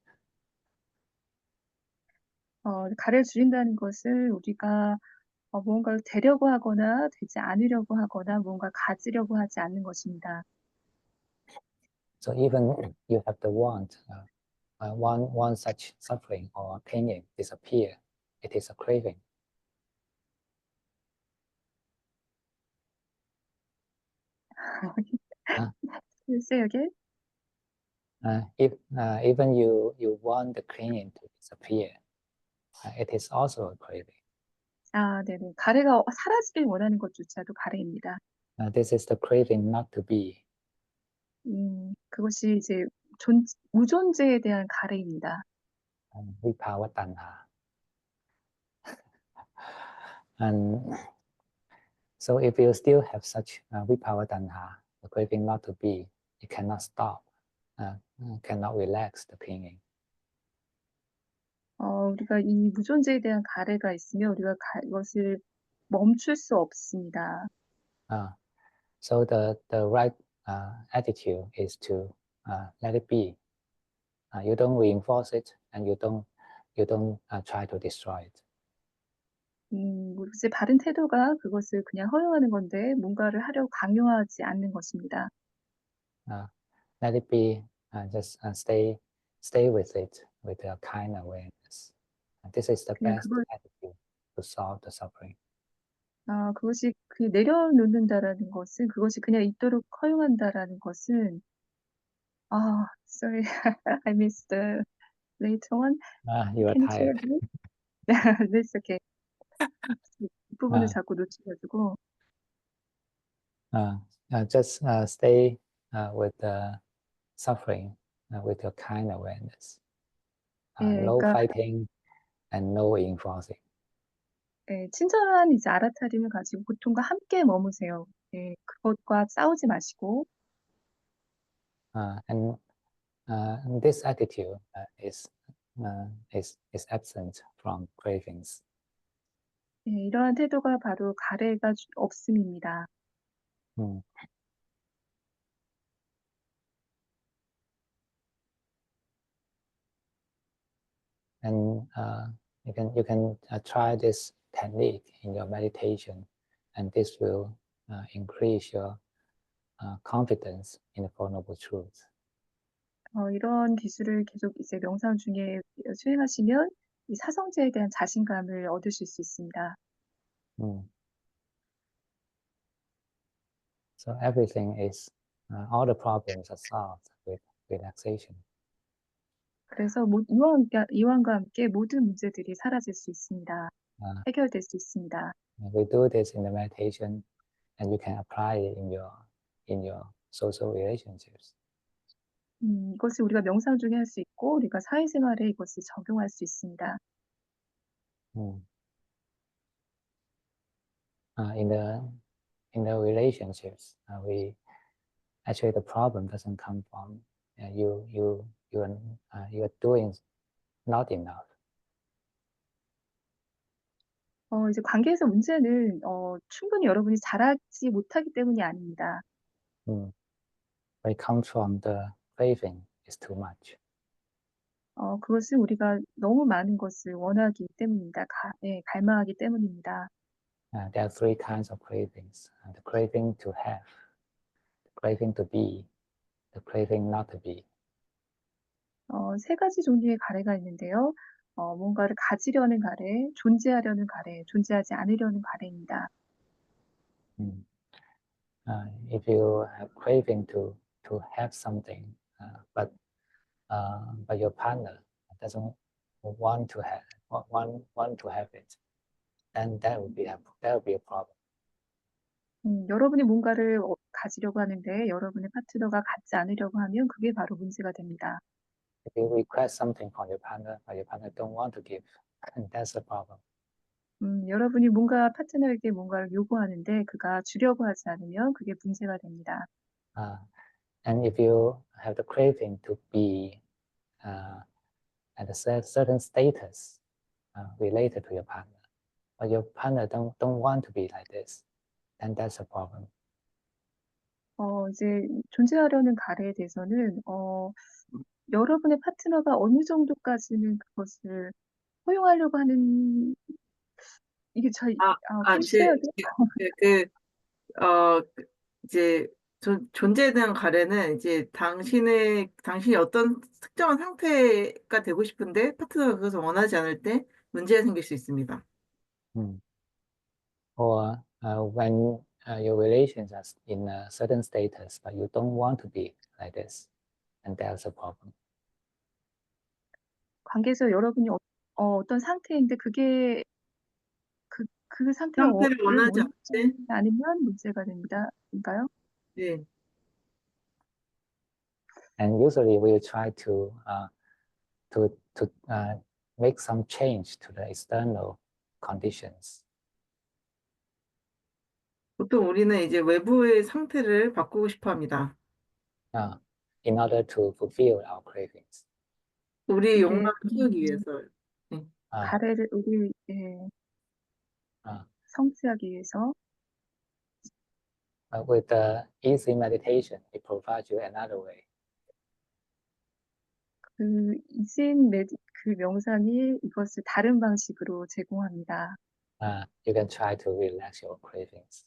Speaker 3: 가를 줄인다는 것을 우리가 무언가를 되려고 하거나 되지 않으려고 하거나 뭔가 가지려고 하지 않는 것입니다.
Speaker 1: So even you have the want such suffering or clinging disappear, it is a craving.
Speaker 3: Say again?
Speaker 1: If even you want the clinging to disappear, it is also a craving.
Speaker 3: 네네. 가래가 사라지길 원하는 것조차도 가래입니다.
Speaker 1: This is the craving not to be.
Speaker 3: 그것이 이제 무존재에 대한 가래입니다.
Speaker 1: Vipawa tanha. And so if you still have such vipawa tanha, the craving not to be, you cannot stop, cannot relax the clinging.
Speaker 3: 우리가 이 무존재에 대한 가래가 있으면 우리가 이것을 멈출 수 없습니다.
Speaker 1: So the right attitude is to let it be. You don't reinforce it, and you don't try to destroy it.
Speaker 3: 글쎄 바른 태도가 그것을 그냥 허용하는 건데 뭔가를 하려고 강요하지 않는 것입니다.
Speaker 1: Let it be. Just stay with it with a kind awareness. This is the
Speaker 3: 그냥
Speaker 1: best attitude to solve the suffering.
Speaker 3: 그것이 그 내려놓는다라는 것은 그것이 그냥 있도록 허용한다라는 것은 sorry, I missed the later one.
Speaker 1: You are
Speaker 3: Can you say
Speaker 1: tired.
Speaker 3: again? That's okay. 이 부분을 자꾸 놓쳐가지고.
Speaker 1: Just stay with the suffering with your kind awareness. No
Speaker 3: 그러니까
Speaker 1: fighting and no reinforcing.
Speaker 3: 친절한 이제 알아차림을 가지고 고통과 함께 머무세요. 그것과 싸우지 마시고.
Speaker 1: And this attitude is absent from cravings.
Speaker 3: 이러한 태도가 바로 가래가 없음입니다.
Speaker 1: And you can try this technique in your meditation, and this will increase your confidence in the Four Noble Truths.
Speaker 3: 이런 기술을 계속 이제 명상 중에 수행하시면 이 사성제에 대한 자신감을 얻으실 수 있습니다.
Speaker 1: So everything is all the problems are solved with relaxation.
Speaker 3: 그래서 이완과 함께 모든 문제들이 사라질 수 있습니다. 해결될 수 있습니다.
Speaker 1: We do this in the meditation, and you can apply it in your social relationships.
Speaker 3: 이것을 우리가 명상 중에 할 수 있고 우리가 사회생활에 이것을 적용할 수 있습니다.
Speaker 1: Mm. In the relationships, we actually the problem doesn't come from you are doing not enough.
Speaker 3: 이제 관계에서 문제는 충분히 여러분이 잘하지 못하기 때문이 아닙니다.
Speaker 1: But it comes from the craving is too much.
Speaker 3: 그것은 우리가 너무 많은 것을 원하기 때문입니다. 갈망하기 때문입니다.
Speaker 1: There are three kinds of cravings: the craving to have, the craving to be, the craving not to be.
Speaker 3: 세 가지 종류의 가래가 있는데요. 뭔가를 가지려는 가래, 존재하려는 가래, 존재하지 않으려는 가래입니다.
Speaker 1: If you have craving to have something, but your partner doesn't want to have it, then that would be a problem.
Speaker 3: 여러분이 뭔가를 가지려고 하는데 여러분의 파트너가 갖지 않으려고 하면 그게 바로 문제가 됩니다.
Speaker 1: If you request something from your partner, but your partner don't want to give, that's a problem.
Speaker 3: 여러분이 뭔가 파트너에게 뭔가를 요구하는데 그가 주려고 하지 않으면 그게 문제가 됩니다.
Speaker 1: And if you have the craving to be at a certain status related to your partner, but your partner don't want to be like this, then that's a problem.
Speaker 3: 이제 존재하려는 가래에 대해서는 여러분의 파트너가 어느 정도까지는 그것을 허용하려고 하는 이게 좀
Speaker 2: 제,
Speaker 3: 심해하죠?
Speaker 2: 이제 존재에 대한 가래는 이제 당신이 어떤 특정한 상태가 되고 싶은데 파트너가 그것을 원하지 않을 때 문제가 생길 수 있습니다.
Speaker 1: Or when your relations are in a certain status, but you don't want to be like this, and that's a problem.
Speaker 3: 관계에서 여러분이 어떤 상태인데 그게 그 상태를
Speaker 2: 상태를 원하지 않을 때,
Speaker 3: 원하지 않으면 문제가 됩니다. 인가요?
Speaker 2: 네.
Speaker 1: And usually we try to make some change to the external conditions.
Speaker 2: 보통 우리는 이제 외부의 상태를 바꾸고 싶어 합니다.
Speaker 1: In order to fulfill our cravings.
Speaker 2: 우리
Speaker 3: 이게
Speaker 2: 욕망을 키우기 위해서. 네.
Speaker 3: 가래를 성취하기 위해서
Speaker 1: With the easy meditation, it provides you another way.
Speaker 3: 그 명상이 이것을 다른 방식으로 제공합니다.
Speaker 1: You can try to relax your cravings.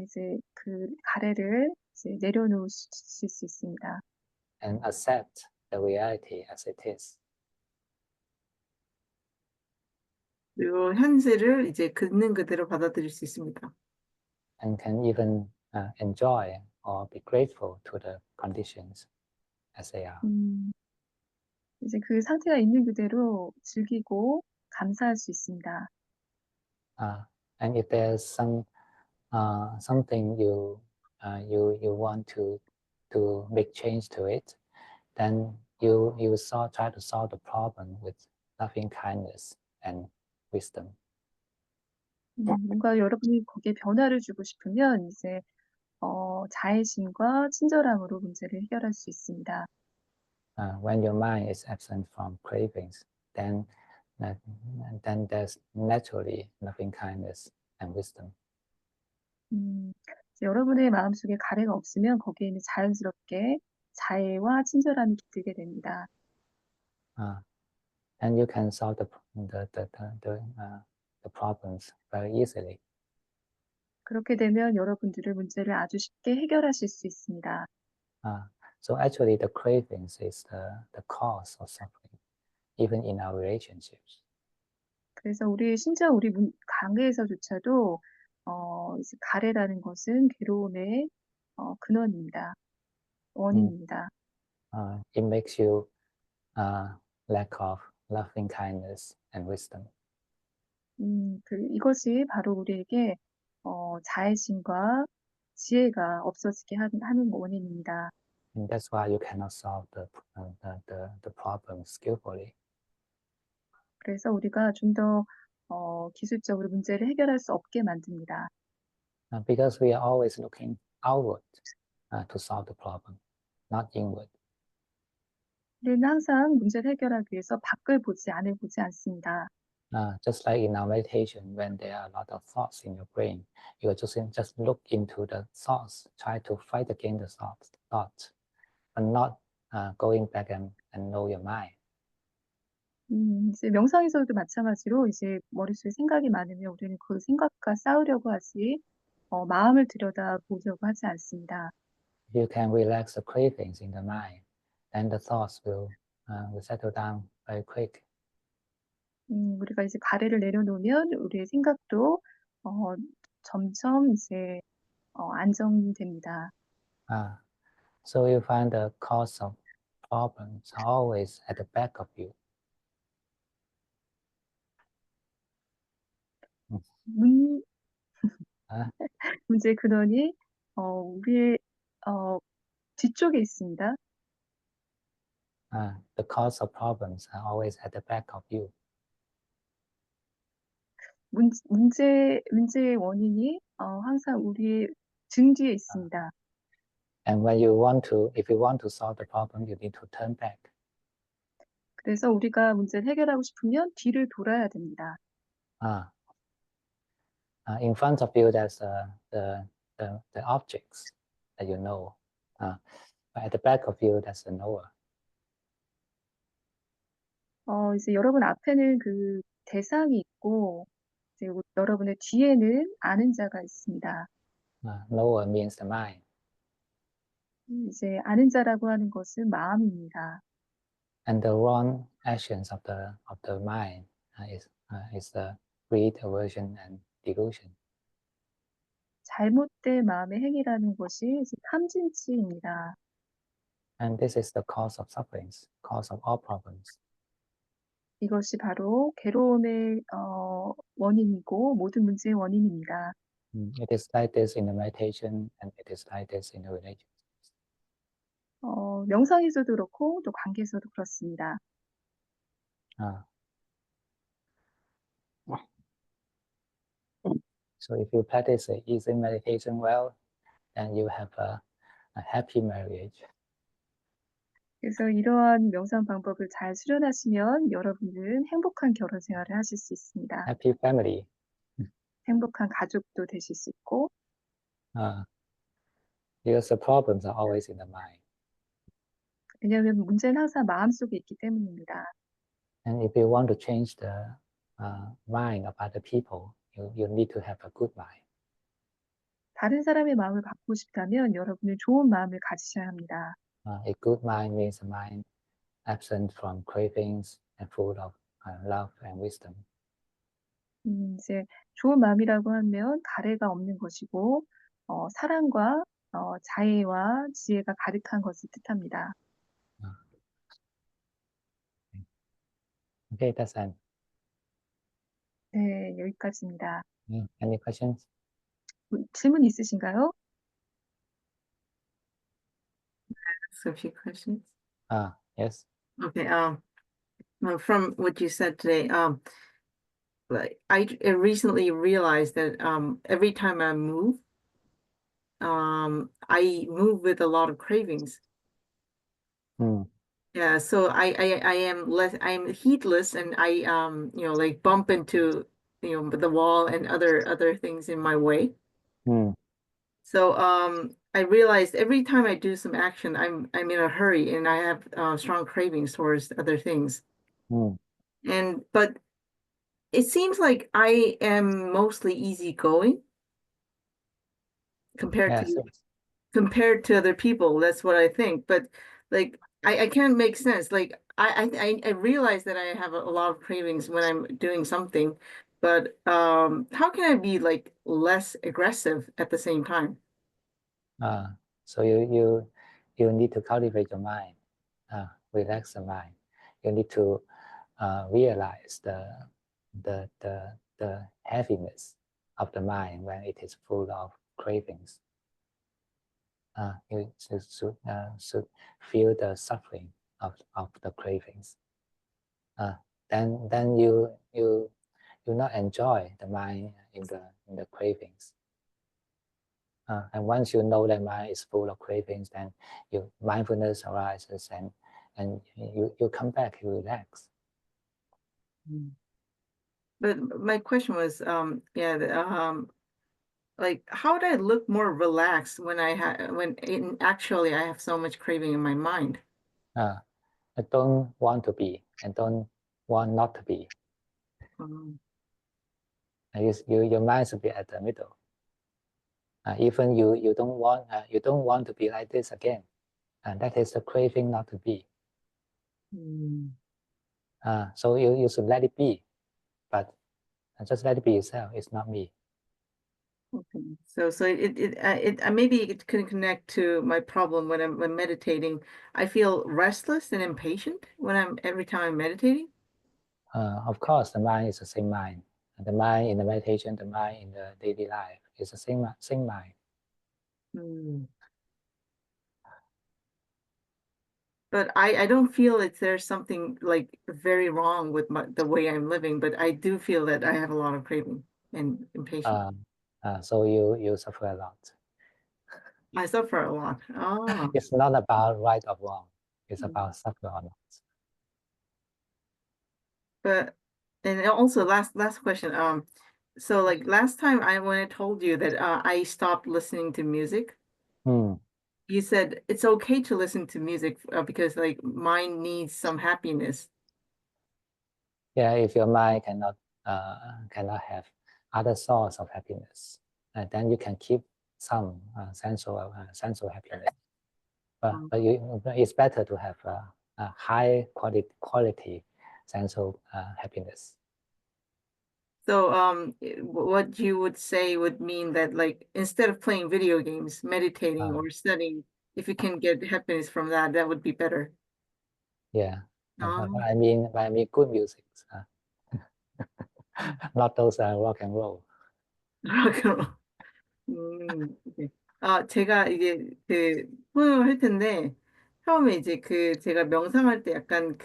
Speaker 3: 이제 그 가래를 이제 내려놓으실 수 있습니다.
Speaker 1: And accept the reality as it is.
Speaker 2: 그리고 현실을 이제 있는 그대로 받아들일 수 있습니다.
Speaker 1: And can even enjoy or be grateful to the conditions as they are.
Speaker 3: 이제 그 상태가 있는 그대로 즐기고 감사할 수 있습니다.
Speaker 1: And if there's something you want to make change to it, then you try to solve the problem with loving kindness and wisdom.
Speaker 3: 뭔가 여러분이 거기에 변화를 주고 싶으면 이제 자애심과 친절함으로 문제를 해결할 수 있습니다.
Speaker 1: When your mind is absent from cravings, then there's naturally loving kindness and wisdom.
Speaker 3: 여러분의 마음속에 가래가 없으면 거기에는 자연스럽게 자애와 친절함이 깃들게 됩니다.
Speaker 1: And you can solve the problems very easily.
Speaker 3: 그렇게 되면 여러분들의 문제를 아주 쉽게 해결하실 수 있습니다.
Speaker 1: So actually, the cravings is the cause of suffering, even in our relationships.
Speaker 3: 그래서 심지어 우리 관계에서조차도 이제 가래라는 것은 괴로움의 근원입니다. 원인입니다.
Speaker 1: It makes you lack of loving kindness and wisdom.
Speaker 3: 이것이 바로 우리에게 자애심과 지혜가 없어지게 하는 원인입니다.
Speaker 1: And that's why you cannot solve the problem skillfully.
Speaker 3: 그래서 우리가 좀 더 기술적으로 문제를 해결할 수 없게 만듭니다.
Speaker 1: Because we are always looking outward to solve the problem, not inward.
Speaker 3: 우리는 항상 문제를 해결하기 위해서 밖을 보지 안을 보지 않습니다.
Speaker 1: Just like in our meditation, when there are a lot of thoughts in your brain, you are just look into the thoughts, try to fight against the thoughts, but not going back and know your mind.
Speaker 3: 이제 명상에서도 마찬가지로 이제 머릿속에 생각이 많으면 우리는 그 생각과 싸우려고 하지 마음을 들여다 보려고 하지 않습니다.
Speaker 1: If you can relax the cravings in the mind, then the thoughts will settle down very quick.
Speaker 3: 우리가 이제 가래를 내려놓으면 우리의 생각도 점점 이제 안정됩니다.
Speaker 1: So you find the cause of problems are always at the back of you.
Speaker 3: 문,
Speaker 1: 아.
Speaker 3: 문제의 근원이 우리의 뒤쪽에 있습니다.
Speaker 1: The cause of problems are always at the back of you.
Speaker 3: 문제의 원인이 항상 우리의 등 뒤에 있습니다.
Speaker 1: And if you want to solve the problem, you need to turn back.
Speaker 3: 그래서 우리가 문제를 해결하고 싶으면 뒤를 돌아야 됩니다.
Speaker 1: In front of you, there's the objects that you know. But at the back of you, there's the knower.
Speaker 3: 이제 여러분 앞에는 그 대상이 있고, 이제 여러분의 뒤에는 아는 자가 있습니다.
Speaker 1: Knower means the mind.
Speaker 3: 이제 아는 자라고 하는 것은 마음입니다.
Speaker 1: And the wrong actions of the mind is the greed, aversion, and delusion.
Speaker 3: 잘못된 마음의 행위라는 것이 이제 탐진치입니다.
Speaker 1: And this is the cause of sufferings, cause of all problems.
Speaker 3: 이것이 바로 괴로움의 원인이고 모든 문제의 원인입니다.
Speaker 1: It is like this in the meditation, and it is like this in the religion.
Speaker 3: 명상에서도 그렇고 또 관계에서도 그렇습니다.
Speaker 1: So if you practice easy meditation well, then you have a happy marriage.
Speaker 3: 그래서 이러한 명상 방법을 잘 수련하시면 여러분은 행복한 결혼 생활을 하실 수 있습니다.
Speaker 1: Happy family.
Speaker 3: 행복한 가족도 되실 수 있고.
Speaker 1: Because the problems are always in the mind.
Speaker 3: 왜냐하면 문제는 항상 마음속에 있기 때문입니다.
Speaker 1: And if you want to change the mind of other people, you need to have a good mind.
Speaker 3: 다른 사람의 마음을 바꾸고 싶다면 여러분은 좋은 마음을 가지셔야 합니다.
Speaker 1: A good mind means a mind absent from cravings and full of love and wisdom.
Speaker 3: 이제 좋은 마음이라고 하면 가래가 없는 것이고 사랑과 자애와 지혜가 가득한 것을 뜻합니다.
Speaker 1: Okay, that's it.
Speaker 3: 네, 여기까지입니다.
Speaker 1: Any questions?
Speaker 3: 질문 있으신가요?
Speaker 2: So a few questions.
Speaker 1: Yes.
Speaker 2: Okay. Well, from what you said today, like I recently realized that every time I move with a lot of cravings. Yeah, so I'm heedless, and I like bump into the wall and other things in my way. So I realized every time I do some action, I'm in a hurry, and I have strong cravings towards other things. But it seems like I am mostly easygoing compared to other people. That's what I think. But like I can't make sense. Like I realize that I have a lot of cravings when I'm doing something, but how can I be like less aggressive at the same time?
Speaker 1: So you need to cultivate your mind, relax the mind. You need to realize the heaviness of the mind when it is full of cravings. You should feel the suffering of the cravings. then you not enjoy the mind in the cravings. And once you know that mind is full of cravings, then your mindfulness arises, and you come back, you relax.
Speaker 2: But my question was, like, how do I look more relaxed when actually I have so much craving in my mind?
Speaker 1: I don't want to be, and don't want not to be. Your mind should be at the middle. Even you don't want to be like this again, and that is the craving not to be. So you should let it be, but just let it be itself. It's not me.
Speaker 2: Okay. So it maybe it can connect to my problem when I'm meditating. I feel restless and impatient every time I'm meditating.
Speaker 1: Of course, the mind is the same mind. The mind in the meditation, the mind in the daily life is the same mind.
Speaker 2: But I don't feel there's something like very wrong with the way I'm living, but I do feel that I have a lot of craving and impatience.
Speaker 1: So you suffer a lot.
Speaker 2: I suffer a lot. Oh.
Speaker 1: It's not about right or wrong. It's about suffer or not.
Speaker 2: But and also last question. So like last time when I told you that I stopped listening to music, you said it's okay to listen to music because like mind needs some happiness.
Speaker 1: Yeah, if your mind cannot have other source of happiness, then you can keep some sensual happiness. But it's better to have a high quality sensual happiness.
Speaker 2: So what you would say would mean that like instead of playing video games, meditating or studying, if you can get happiness from that, that would be better.
Speaker 1: Yeah, but I mean good music, not those rock and roll.
Speaker 2: rock and roll. 오케이. 제가 이게 토론을 할 텐데 처음에 이제 제가 명상할 때 약간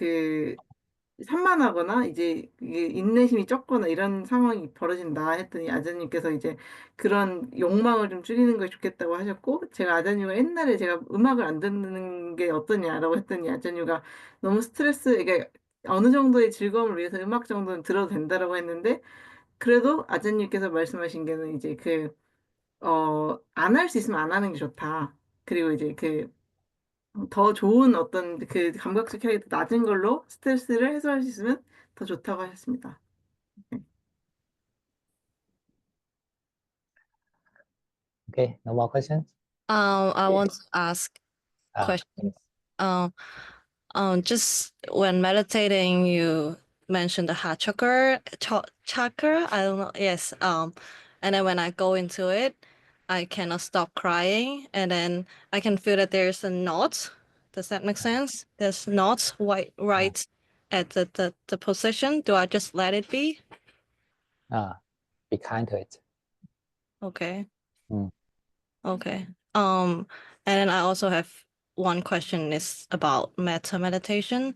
Speaker 2: 산만하거나 이제 이게 인내심이 적거나 이런 상황이 벌어진다 했더니 아자님께서 이제 그런 욕망을 좀 줄이는 게 좋겠다고 하셨고 제가 아자님과 옛날에 제가 음악을 안 듣는 게 어떠냐라고 했더니 아자님가 너무 이게 어느 정도의 즐거움을 위해서 음악 정도는 들어도 된다라고 했는데 그래도 아자님께서 말씀하신 게는 이제 안 할 수 있으면 안 하는 게 좋다. 그리고 이제 더 좋은 어떤 감각적 쾌락이 더 낮은 걸로 스트레스를 해소할 수 있으면 더 좋다고 하셨습니다.
Speaker 1: Okay, no more questions?
Speaker 4: I want to ask questions. Just when meditating, you mentioned the heart chakra. I don't know. Yes. And then when I go into it, I cannot stop crying, and then I can feel that there's a knot. Does that make sense? There's knots right at the position. Do I just let it be?
Speaker 1: Be kind to it.
Speaker 4: Okay. Okay. And then I also have one question is about metta meditation.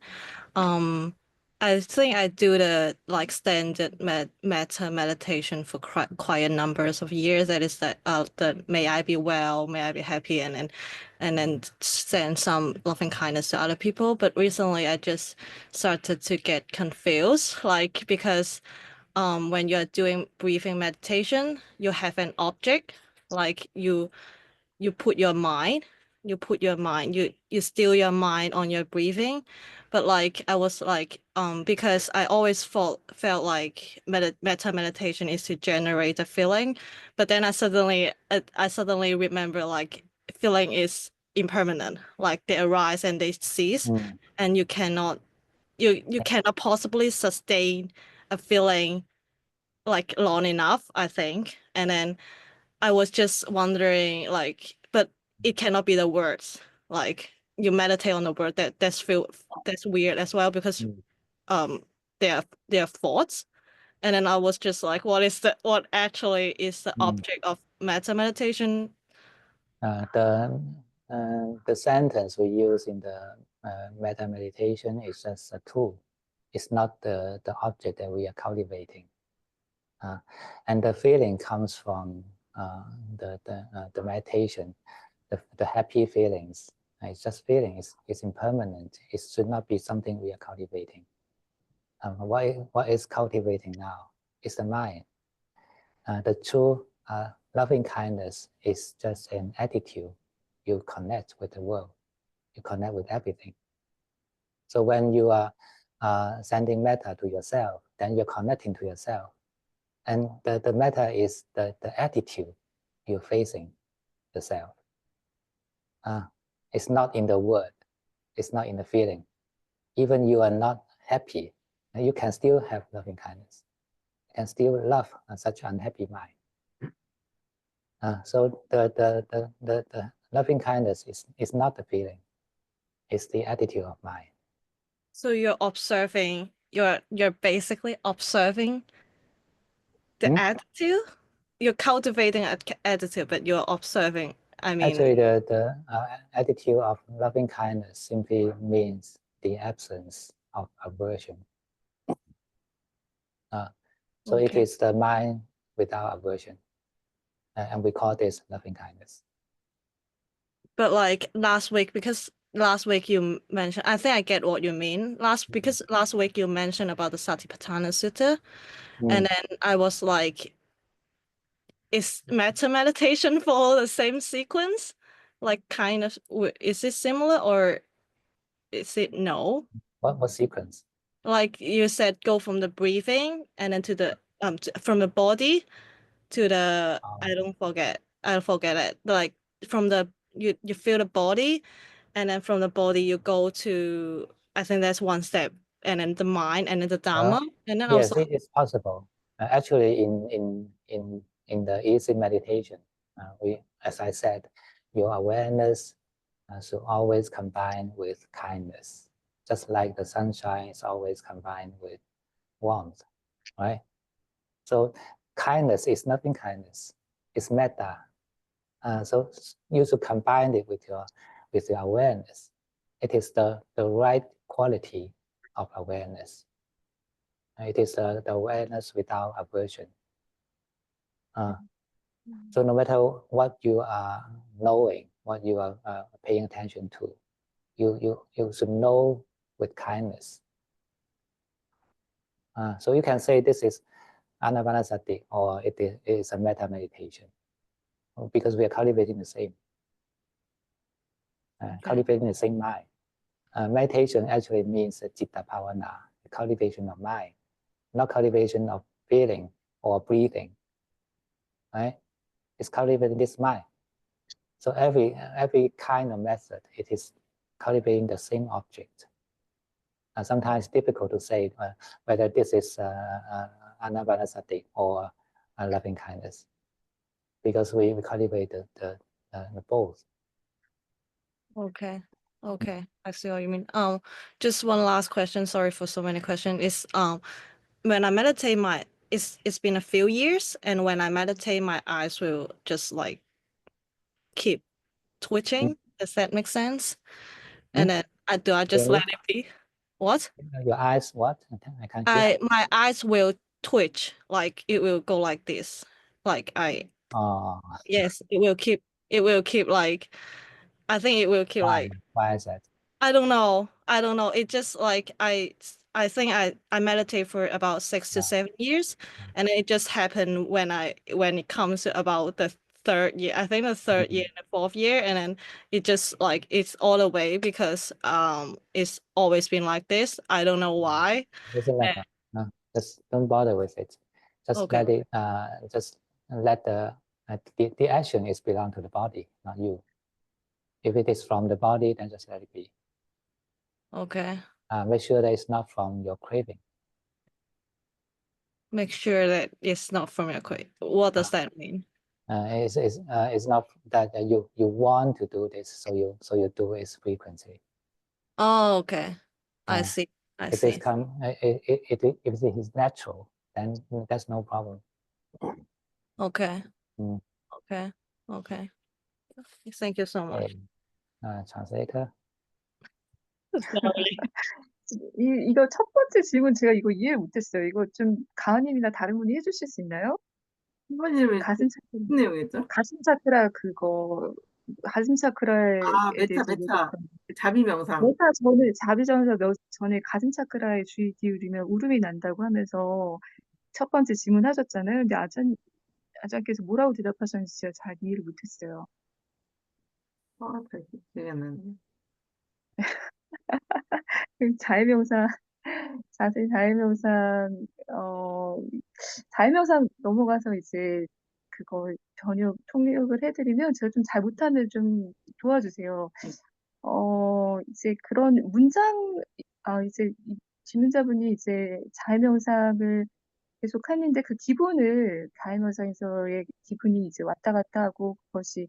Speaker 4: I think I do the like standard metta meditation for quite a numbers of years. That is the may I be well, may I be happy, and then send some loving kindness to other people. But recently, I just started to get confused, like because when you're doing breathing meditation, you have an object, like you put your mind, you still your mind on your breathing. But like I was like because I always felt like metta meditation is to generate a feeling, but then I suddenly remember like feeling is impermanent, like they arise and they cease, and you cannot possibly sustain a feeling like long enough, I think. And then I was just wondering, like, but it cannot be the words. Like you meditate on the word that's weird as well because they are thoughts. And then I was just like, what actually is the object of metta meditation?
Speaker 1: The sentence we use in the metta meditation is just a tool. It's not the object that we are cultivating. And the feeling comes from the meditation, the happy feelings. It's just feeling. It's impermanent. It should not be something we are cultivating. What is cultivating now? It's the mind. The true loving kindness is just an attitude. You connect with the world. You connect with everything. So when you are sending metta to yourself, then you're connecting to yourself. And the metta is the attitude you're facing the self. It's not in the word. It's not in the feeling. Even you are not happy, you can still have loving kindness. You can still love such unhappy mind. So the loving kindness is not the feeling. It's the attitude of mind.
Speaker 4: So you're observing, you're basically observing the attitude. You're cultivating an attitude, but you're observing. I mean,
Speaker 1: actually, the attitude of loving kindness simply means the absence of aversion. So it is the mind without aversion, and we call this loving kindness.
Speaker 4: But like last week, because last week you mentioned, I think I get what you mean. Because last week you mentioned about the Satipatthana Sutta, and then I was like, is metta meditation follow the same sequence? Like kind of, is it similar or is it no?
Speaker 1: What sequence?
Speaker 4: Like you said, go from the breathing and then to the from the body to the I forget it. Like from the you feel the body, and then from the body you go to, I think that's one step, and then the mind, and then the Dharma, and then
Speaker 1: yes,
Speaker 4: also
Speaker 1: it is possible. Actually, in the easy meditation, as I said, your awareness should always combine with kindness, just like the sunshine is always combined with warmth, right? So kindness is nothing kindness, it's metta. So you should combine it with your awareness. It is the right quality of awareness. It is the awareness without aversion. So no matter what you are knowing, what you are paying attention to, you should know with kindness. So you can say this is anapanasati, or it is a metta meditation, because we are cultivating the same, cultivating the same mind. Meditation actually means citta bhavana, the cultivation of mind, not cultivation of feeling or breathing, right? It's cultivating this mind. So every kind of method, it is cultivating the same object. Sometimes it's difficult to say whether this is anapanasati or loving kindness, because we cultivate the both.
Speaker 4: okay. I see what you mean. Just one last question. Sorry for so many questions. Is when I meditate, it's been a few years, and when I meditate, my eyes will just like keep twitching. Does that make sense? And then I just let it be. What?
Speaker 1: Your eyes, what? I can't hear.
Speaker 4: My eyes will twitch, like it will go like this. Like yes, it will keep like, I think it will keep like,
Speaker 1: why is that?
Speaker 4: I don't know. It just like I think I meditate for about 6 to 7 years, and it just happened when it comes to about the third year. I think the third year and the fourth year, and then it just like it's all the way because it's always been like this. I don't know why.
Speaker 1: Doesn't matter. Just don't bother with it. Just let it. Just let the action is belong to the body, not you. If it is from the body, then just let it be.
Speaker 4: Okay.
Speaker 1: Make sure that it's not from your craving.
Speaker 4: Make sure that it's not from your craving. What does that mean?
Speaker 1: It's not that you want to do this, so you do its frequency.
Speaker 4: Oh, okay. I see.
Speaker 1: If it is natural, then that's no problem.
Speaker 4: Okay. Okay. Thank you so much.
Speaker 1: Translator.
Speaker 4: Sorry.
Speaker 3: 이거 첫 번째 질문 제가 이거 이해를 못했어요. 이거 좀 가은님이나 다른 분이 해주실 수 있나요?
Speaker 2: 선생님이
Speaker 3: 가슴 차크라,
Speaker 2: 무슨 내용이었죠?
Speaker 3: 가슴 차크라 그거, 가슴 차크라에
Speaker 2: 아,
Speaker 3: 대해서
Speaker 2: 메타.
Speaker 3: 얘기했던.
Speaker 2: 자비 명상.
Speaker 3: 메타 전에 자비전에서 전에 가슴 차크라에 주의 기울이면 울음이 난다고 하면서 첫 번째 질문하셨잖아요. 근데 아장께서 뭐라고 대답하셨는지 제가 잘 이해를 못했어요.
Speaker 2: 아, 다시 기억이 안 나네.
Speaker 3: 자해명상, 자세 자해명상, 자해명상 넘어가서 이제 그거 번역, 통역을 해드리면 제가 좀 잘 못하면 좀 도와주세요. 이제 그런 문장, 이제 이 질문자분이 이제 자해명상을 계속 하는데 그 기분을, 자해명상에서의 기분이 이제 왔다 갔다 하고 그것이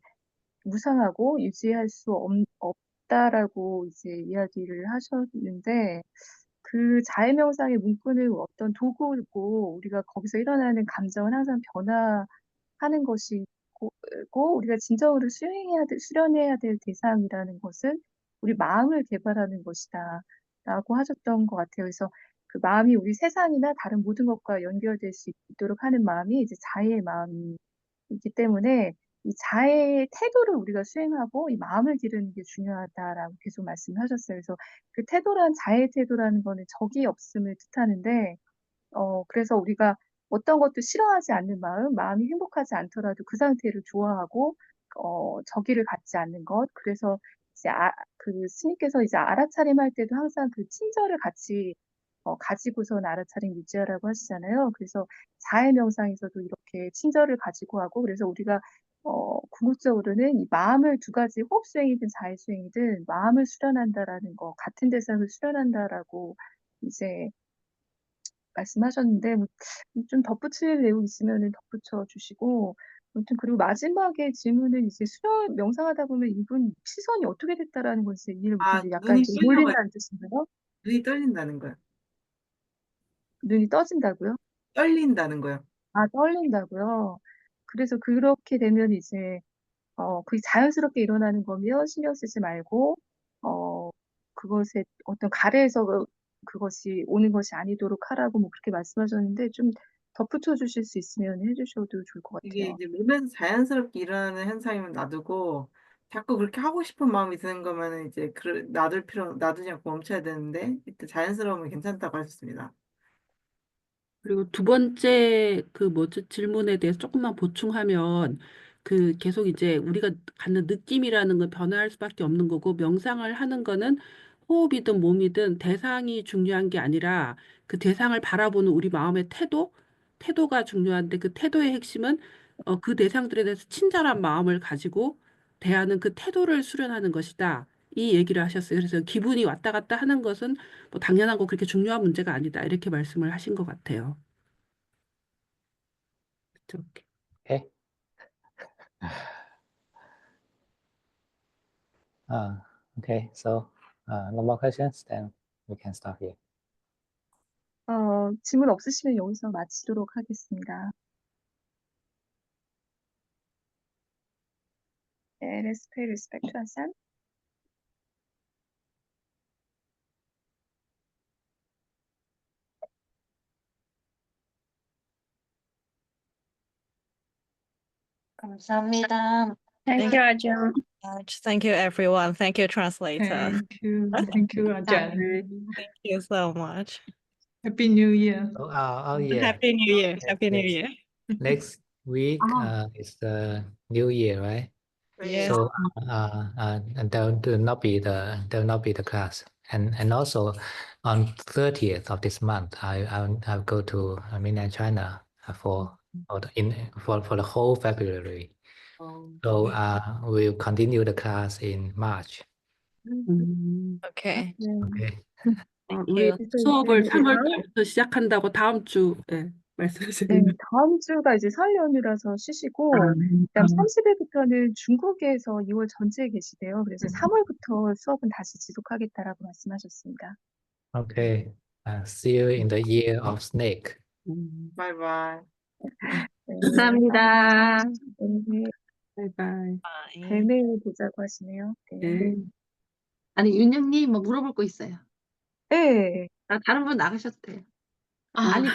Speaker 3: 무상하고 유지할 수 없다라고 이제 이야기를 하셨는데, 그 자해명상의 문구는 어떤 도구고 우리가 거기서 일어나는 감정은 항상 변화하는 것이고, 우리가 진정으로 수련해야 될 대상이라는 것은 우리 마음을 개발하는 것이다 라고 하셨던 것 같아요. 그래서 그 마음이 우리 세상이나 다른 모든 것과 연결될 수 있도록 하는 마음이 이제 자해의 마음이기 때문에 이 자해의 태도를 우리가 수행하고 이 마음을 기르는 게 중요하다라고 계속 말씀하셨어요. 그래서 그 태도란, 자해 태도라는 거는 적이 없음을 뜻하는데, 그래서 우리가 어떤 것도 싫어하지 않는 마음이 행복하지 않더라도 그 상태를 좋아하고, 저기를 갖지 않는 것. 그래서 이제 그 스님께서 이제 알아차림할 때도 항상 그 친절을 같이 가지고선 알아차림 유지하라고 하시잖아요. 그래서 자해 명상에서도 이렇게 친절을 가지고 하고, 그래서 우리가 궁극적으로는 이 마음을 두 가지 호흡 수행이든 자해 수행이든 마음을 수련한다라는 거, 같은 대상을 수련한다라고 이제 말씀하셨는데, 뭐좀 덧붙일 내용 있으면 덧붙여 주시고, 아무튼 그리고 마지막에 질문은 이제 수련 명상하다 보면 이분 시선이 어떻게 됐다라는 걸 이제 이해를
Speaker 2: 아,
Speaker 3: 못했는데, 약간
Speaker 2: 눈이
Speaker 3: 이제
Speaker 2: 떨려가지고,
Speaker 3: 놀린다는 뜻인가요?
Speaker 2: 눈이 떨린다는 거요.
Speaker 3: 눈이 떠진다고요?
Speaker 2: 떨린다는 거요.
Speaker 3: 아, 떨린다고요? 그래서 그렇게 되면 이제 그게 자연스럽게 일어나는 거면 신경 쓰지 말고, 어, 그것에 어떤 가래에서 그것이 오는 것이 아니도록 하라고 뭐 그렇게 말씀하셨는데, 좀 덧붙여 주실 수 있으면 해주셔도 좋을 것
Speaker 2: 이게
Speaker 3: 같아요.
Speaker 2: 이제 몸에서 자연스럽게 일어나는 현상이면 놔두고, 자꾸 그렇게 하고 싶은 마음이 드는 거면은 이제 놔두지 않고 멈춰야 되는데, 이때 자연스러우면 괜찮다고 하셨습니다.
Speaker 5: 그리고 두 번째 그 뭐지 질문에 대해서 조금만 보충하면 그 계속 이제 우리가 갖는 느낌이라는 건 변화할 수밖에 없는 거고 명상을 하는 거는 호흡이든 몸이든 대상이 중요한 게 아니라 그 대상을 바라보는 우리 마음의 태도가 중요한데 그 태도의 핵심은 그 대상들에 대해서 친절한 마음을 가지고 대하는 그 태도를 수련하는 것이다. 이 얘기를 하셨어요. 그래서 기분이 왔다 갔다 하는 것은 뭐 당연한 거 그렇게 중요한 문제가 아니다. 이렇게 말씀을 하신 것 같아요. 그렇게.
Speaker 1: Okay. Okay. So no more questions. Then we can stop here.
Speaker 3: 질문 없으시면 여기서 마치도록 하겠습니다. 네, let's pay respect to Ajahn.
Speaker 6: 감사합니다.
Speaker 4: Thank
Speaker 6: Thank you, Ajahn.
Speaker 4: Thank you, everyone. Thank you, translator.
Speaker 7: Thank you, Ajahn.
Speaker 4: Thank you so much.
Speaker 7: Happy New Year.
Speaker 1: Oh yeah.
Speaker 4: Happy New Year.
Speaker 1: Yes,
Speaker 4: Happy New
Speaker 1: yes.
Speaker 4: Year.
Speaker 1: Next week is the New Year, right?
Speaker 4: Yes.
Speaker 1: So and there will not be the class, and also on 30th of this month, I'll go to mainland China for the whole February. So we'll continue the class in March.
Speaker 4: Okay.
Speaker 3: 네.
Speaker 1: Okay.
Speaker 4: Thank
Speaker 5: 우리
Speaker 4: you.
Speaker 3: 그래서
Speaker 5: 수업을
Speaker 3: 이제
Speaker 5: 3월 달부터 시작한다고 다음 주 말씀하시는
Speaker 3: 네, 다음 주가 이제 설 연휴라서 쉬시고, 그다음 30일부터는 중국에서 2월 전체에 계시대요. 그래서 3월부터 수업은 다시 지속하겠다라고 말씀하셨습니다.
Speaker 1: Okay. See you in the year of snake.
Speaker 2: 바이바이.
Speaker 3: 네,
Speaker 6: 감사합니다.
Speaker 3: 네,
Speaker 5: 바이바이.
Speaker 4: Bye.
Speaker 3: 뱀을 보자고 하시네요. 네.
Speaker 5: 네.
Speaker 6: 아니, 윤영님 뭐 물어볼 거 있어요?
Speaker 3: 네,
Speaker 5: 다른 분 나가셨대. 아니,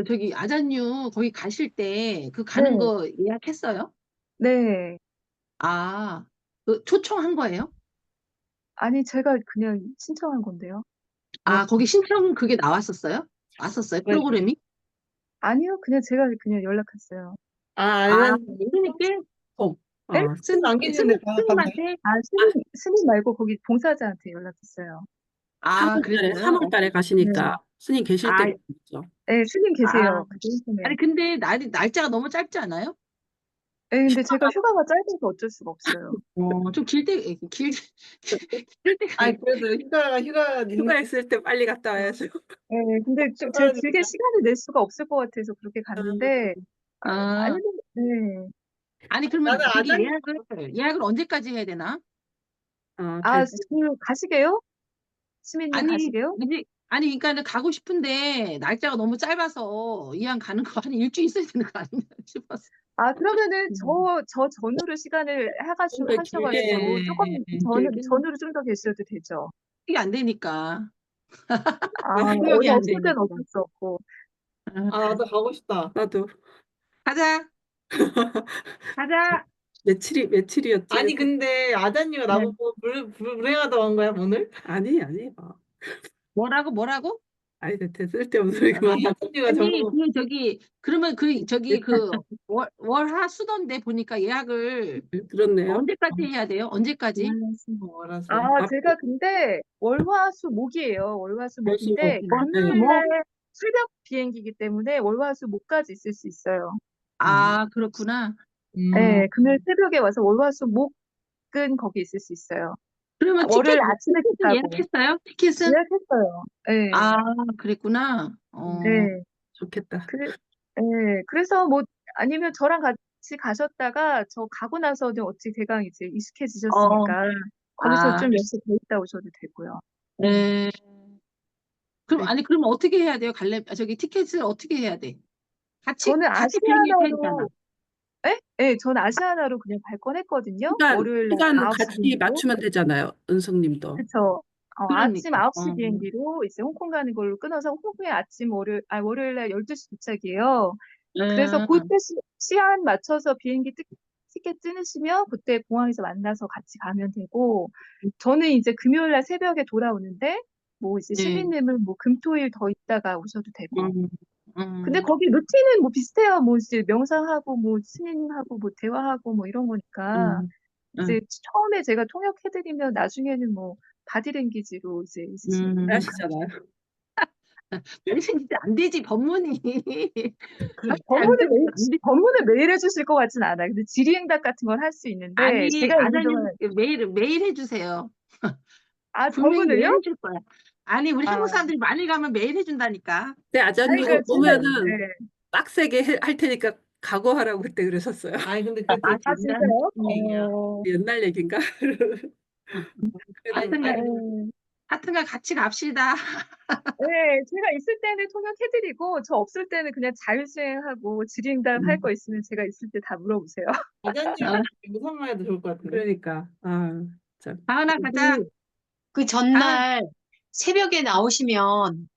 Speaker 5: 저기, 아잔유, 거기 가실 때, 가는
Speaker 3: 네,
Speaker 5: 거 예약했어요?
Speaker 3: 네.
Speaker 5: 아, 초청한 거예요?
Speaker 3: 아니, 제가 그냥 신청한 건데요.
Speaker 5: 아, 거기 신청 그게 나왔었어요? 왔었어요?
Speaker 2: 네.
Speaker 5: 프로그램이?
Speaker 3: 아니요, 그냥 제가 그냥 연락했어요.
Speaker 5: 아,
Speaker 2: 아니,
Speaker 5: 그러니까,
Speaker 3: 네?
Speaker 2: 술 남기는데 갔네.
Speaker 5: 스님한테?
Speaker 3: 아, 스님 말고 거기 봉사자한테 연락했어요.
Speaker 5: 3월 달에,
Speaker 3: 그랬어요.
Speaker 5: 3월 달에
Speaker 3: 네.
Speaker 5: 가시니까 스님 계실
Speaker 3: 아,
Speaker 5: 때 그랬죠.
Speaker 3: 네, 스님
Speaker 5: 아,
Speaker 3: 계세요. 그 땡땡에.
Speaker 5: 아니, 근데 날짜가 너무 짧지 않아요?
Speaker 3: 네, 근데 제가 휴가가 짧아서 어쩔 수가 없어요.
Speaker 5: 좀 길 때,
Speaker 2: 아니, 그래도 휴가 있는
Speaker 5: 휴가했을 때 빨리 갔다 와야죠.
Speaker 3: 네, 근데 좀 제가 길게 시간을 낼 수가 없을 것 같아서 그렇게 갔는데,
Speaker 5: 아,
Speaker 3: 아니면, 네.
Speaker 5: 아니, 그러면
Speaker 2: 나는
Speaker 5: 저기
Speaker 2: 아잔
Speaker 5: 예약을 언제까지 해야 되나?
Speaker 3: 아, 가시게요? 시민님
Speaker 5: 아니,
Speaker 3: 가시게요?
Speaker 5: 그러니까 가고 싶은데 날짜가 너무 짧아서 이왕 가는 거 한 일주일 있어야 되는 거 아닌가 싶었어.
Speaker 3: 아, 그러면은 저 전후로 시간을
Speaker 5: 좀 더 길게,
Speaker 3: 하셔가지고 조금
Speaker 5: 길게.
Speaker 3: 전후로 좀 더 계셔도 되죠.
Speaker 5: 이게 안 되니까.
Speaker 3: 아,
Speaker 5: 협력이
Speaker 3: 어디
Speaker 5: 안
Speaker 3: 없을 때는
Speaker 5: 되니까.
Speaker 3: 어쩔 수 없고.
Speaker 2: 나도 가고 싶다.
Speaker 5: 나도. 가자. 가자. 며칠이었지?
Speaker 2: 아니, 근데 아잔이가
Speaker 3: 네.
Speaker 2: 나보고 불행하다고 한 거야, 오늘?
Speaker 5: 아니. 뭐라고? 아니, 쓸데없는 소리만. 아잔이가
Speaker 2: 아니,
Speaker 5: 그러면 월화 수던데 보니까 예약을 그렇네요. 언제까지 해야 돼요? 언제까지?
Speaker 2: 알았어.
Speaker 3: 아, 제가 근데 월화수목이에요. 월화수목인데 금요일날 새벽 비행기이기 때문에 월화수목까지 있을 수 있어요.
Speaker 5: 그렇구나.
Speaker 3: 네, 금요일 새벽에 와서 월화수목은 거기 있을 수 있어요.
Speaker 5: 그러면
Speaker 3: 월요일 아침에 갔다고
Speaker 5: 예약했어요? 티켓은?
Speaker 3: 예약했어요. 네,
Speaker 5: 그랬구나.
Speaker 3: 네.
Speaker 5: 좋겠다.
Speaker 3: 그래서 뭐 아니면 저랑 같이 가셨다가 저 가고 나서는 어찌 대강 이제 익숙해지셨으니까 거기서 좀 연습 더 있다 오셔도 되고요.
Speaker 5: 네.
Speaker 3: 네.
Speaker 5: 그럼 어떻게 해야 돼요? 티켓을 어떻게 해야 돼?
Speaker 3: 저는
Speaker 5: 같이 비행기 타야 되잖아.
Speaker 3: 아시아나로, 저는 아시아나로 그냥 갈 뻔했거든요.
Speaker 5: 시간,
Speaker 3: 월요일 날
Speaker 5: 시간
Speaker 3: 9시
Speaker 5: 같이
Speaker 3: 비행기로.
Speaker 5: 맞추면 되잖아요. 은숙님도.
Speaker 3: 그쵸. 아침
Speaker 5: 그러니까.
Speaker 3: 9시 비행기로 이제 홍콩 가는 걸로 끊어서 홍콩에 월요일 날 12시 도착이에요. 그래서 그때 시간 맞춰서 티켓 끊으시면 그때 공항에서 만나서 같이 가면 되고, 저는 이제 금요일 날 새벽에 돌아오는데, 뭐 이제
Speaker 5: 네.
Speaker 3: 시민님은 뭐 금토일 더 있다가 오셔도 되고. 근데
Speaker 5: 음,
Speaker 3: 거기 루틴은 뭐 비슷해요. 뭐 이제 명상하고 뭐 스님하고 뭐 대화하고 뭐 이런 거니까.
Speaker 5: 음,
Speaker 3: 이제 처음에 제가 통역해드리면 나중에는 뭐 바디랭귀지로 이제 있으시면 되니까.
Speaker 5: 하시잖아요. 아니, 진짜 안 되지, 법문이.
Speaker 3: 법문을 매일 해주실 것 같진 않아요. 근데 질의응답 같은 건 할 수 있는데,
Speaker 5: 아니,
Speaker 3: 제가 있는
Speaker 5: 아자님,
Speaker 3: 동안,
Speaker 5: 매일 해주세요. 분명히 매일
Speaker 3: 법문을요?
Speaker 5: 해줄 거야. 아니, 우리
Speaker 3: 아,
Speaker 5: 한국 사람들이 많이 가면 매일 해준다니까.
Speaker 6: 네,
Speaker 3: 아니,
Speaker 6: 아자님
Speaker 3: 그러니까 제가,
Speaker 6: 오면은 빡세게 할 테니까 각오하라고 그때 그러셨어요.
Speaker 2: 아니, 근데 그때
Speaker 5: 진짜?
Speaker 3: 진짜요?
Speaker 2: 얘기야.
Speaker 6: 옛날 얘긴가? 그래도
Speaker 2: 아니,
Speaker 5: 하여튼간 같이 갑시다.
Speaker 3: 네, 제가 있을 때는 통역해드리고, 저 없을 때는 그냥 자율주행하고, 질의응답 할 거 있으면 제가 있을 때 다 물어보세요.
Speaker 2: 아잔이랑 우선만 해도 좋을 것 같은데.
Speaker 6: 그러니까 참.
Speaker 5: 다은아, 가자.
Speaker 8: 그 전날 새벽에 나오시면,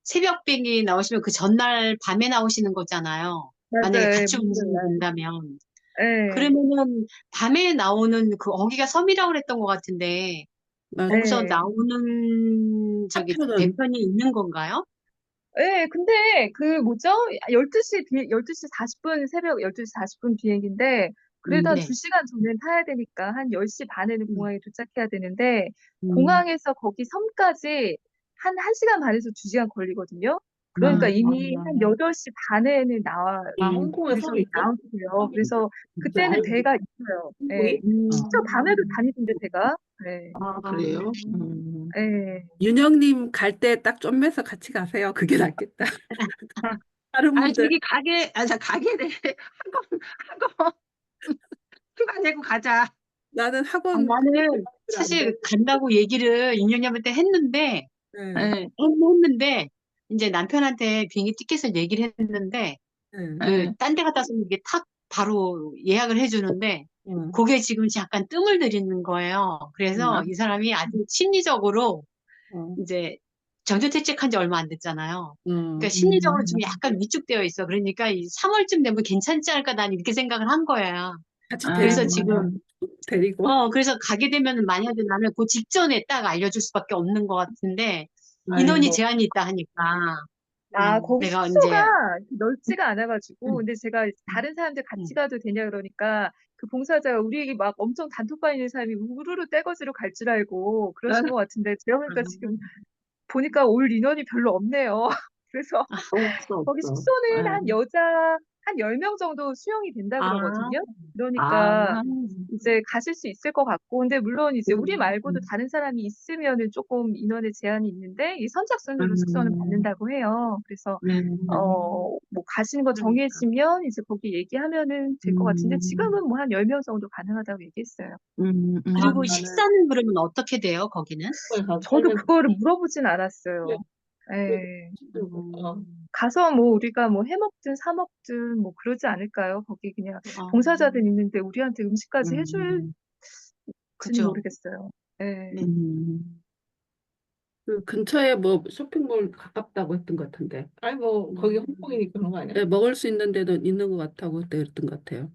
Speaker 8: 새벽 비행기 나오시면 그 전날 밤에 나오시는 거잖아요. 만약에
Speaker 3: 맞아요.
Speaker 8: 같이 움직이게 된다면.
Speaker 3: 네,
Speaker 8: 그러면은 밤에 나오는 거기가 섬이라고 그랬던 것 같은데,
Speaker 6: 맞아.
Speaker 8: 거기서
Speaker 3: 네.
Speaker 8: 나오는
Speaker 6: 차표는
Speaker 8: 배편이 있는 건가요?
Speaker 3: 네, 근데 그 뭐죠? 12시 40분, 새벽 12시 40분 비행기인데, 그래도 한
Speaker 8: 네.
Speaker 3: 2시간 전엔 타야 되니까 한 10시 반에는
Speaker 8: 음,
Speaker 3: 공항에 도착해야 되는데,
Speaker 8: 음,
Speaker 3: 공항에서 거기 섬까지 한 1시간 반에서 2시간 걸리거든요. 그러니까
Speaker 8: 아,
Speaker 3: 이미 한 8시 반에는
Speaker 2: 홍콩에
Speaker 3: 우리
Speaker 2: 섬이
Speaker 3: 저기
Speaker 2: 있어?
Speaker 3: 나오고요. 그래서 그때는
Speaker 8: 진짜요?
Speaker 3: 배가 있어요. 예.
Speaker 2: 홍콩이?
Speaker 3: 심지어 밤에도 다니던데 배가. 네.
Speaker 5: 그래요?
Speaker 3: 예.
Speaker 6: 윤영님 갈 때 딱 좀매서 같이 가세요. 그게 낫겠다. 다른 분들
Speaker 5: 가게래. 학원 휴가 내고 가자.
Speaker 6: 나는 학원
Speaker 8: 나는
Speaker 6: 안 돼.
Speaker 8: 사실 간다고 얘기를 인연님한테 했는데,
Speaker 6: 네,
Speaker 8: 했는데, 이제 남편한테 비행기 티켓을 얘기를 했는데,
Speaker 6: 네.
Speaker 8: 딴 데 갔다 서면 이게 탁 바로 예약을 해주는데,
Speaker 6: 어,
Speaker 8: 그게 지금 잠깐 뜸을 들이는 거예요. 그래서 이 사람이 아주 심리적으로
Speaker 6: 어.
Speaker 8: 이제 정년퇴직한 지 얼마 안 됐잖아요. 그러니까 심리적으로 좀 약간 위축되어 있어. 그러니까 이 3월쯤 되면 괜찮지 않을까 난 이렇게 생각을 한 거야.
Speaker 5: 같이
Speaker 8: 그래서
Speaker 5: 데리고
Speaker 8: 지금
Speaker 5: 데리고.
Speaker 8: 그래서 가게 되면은 만약에 나는 그 직전에 딱 알려줄 수밖에 없는 것 같은데 인원이
Speaker 5: 아이고.
Speaker 8: 제한이 있다 하니까
Speaker 3: 거기
Speaker 8: 내가
Speaker 3: 숙소가
Speaker 8: 이제
Speaker 3: 넓지가 않아가지고, 근데 제가 다른 사람들 같이 가도 되냐 그러니까, 그 봉사자가 우리에게 막 엄청 단톡방에 있는 사람이 우르르 떼거지로 갈 줄 알고 그러신 것 같은데, 제가 보니까 지금 보니까 올 인원이 별로 없네요. 그래서 거기
Speaker 6: 없어.
Speaker 3: 숙소는
Speaker 6: 예.
Speaker 3: 한 여자 한 10명 정도 수용이 된다
Speaker 8: 아,
Speaker 3: 그러거든요.
Speaker 6: 아,
Speaker 3: 그러니까 이제 가실 수 있을 것 같고, 근데 물론 이제 우리 말고도 다른 사람이 있으면은 조금 인원의 제한이 있는데, 이 선착순으로 숙소는 받는다고 해요. 그래서 뭐 가시는 거 정해지면 이제 거기 얘기하면은 될 것 같은데, 지금은 뭐 한 10명 정도 가능하다고 얘기했어요.
Speaker 8: 그리고
Speaker 5: 나는
Speaker 8: 식사는 그러면 어떻게 돼요, 거기는?
Speaker 3: 저도 그거를 물어보진 않았어요. 예. 가서 뭐 우리가 뭐 해 먹든 사 먹든 뭐 그러지 않을까요? 거기 그냥 봉사자들 있는데 우리한테 음식까지 해줄지는
Speaker 8: 그죠.
Speaker 3: 모르겠어요. 예.
Speaker 8: 네.
Speaker 5: 그 근처에 뭐 쇼핑몰 가깝다고 했던 것 같은데.
Speaker 2: 아이고, 거기 홍콩이니까 그런 거 아니야?
Speaker 5: 네, 먹을 수 있는 데도 있는 것 같다고 그때 그랬던 것 같아요.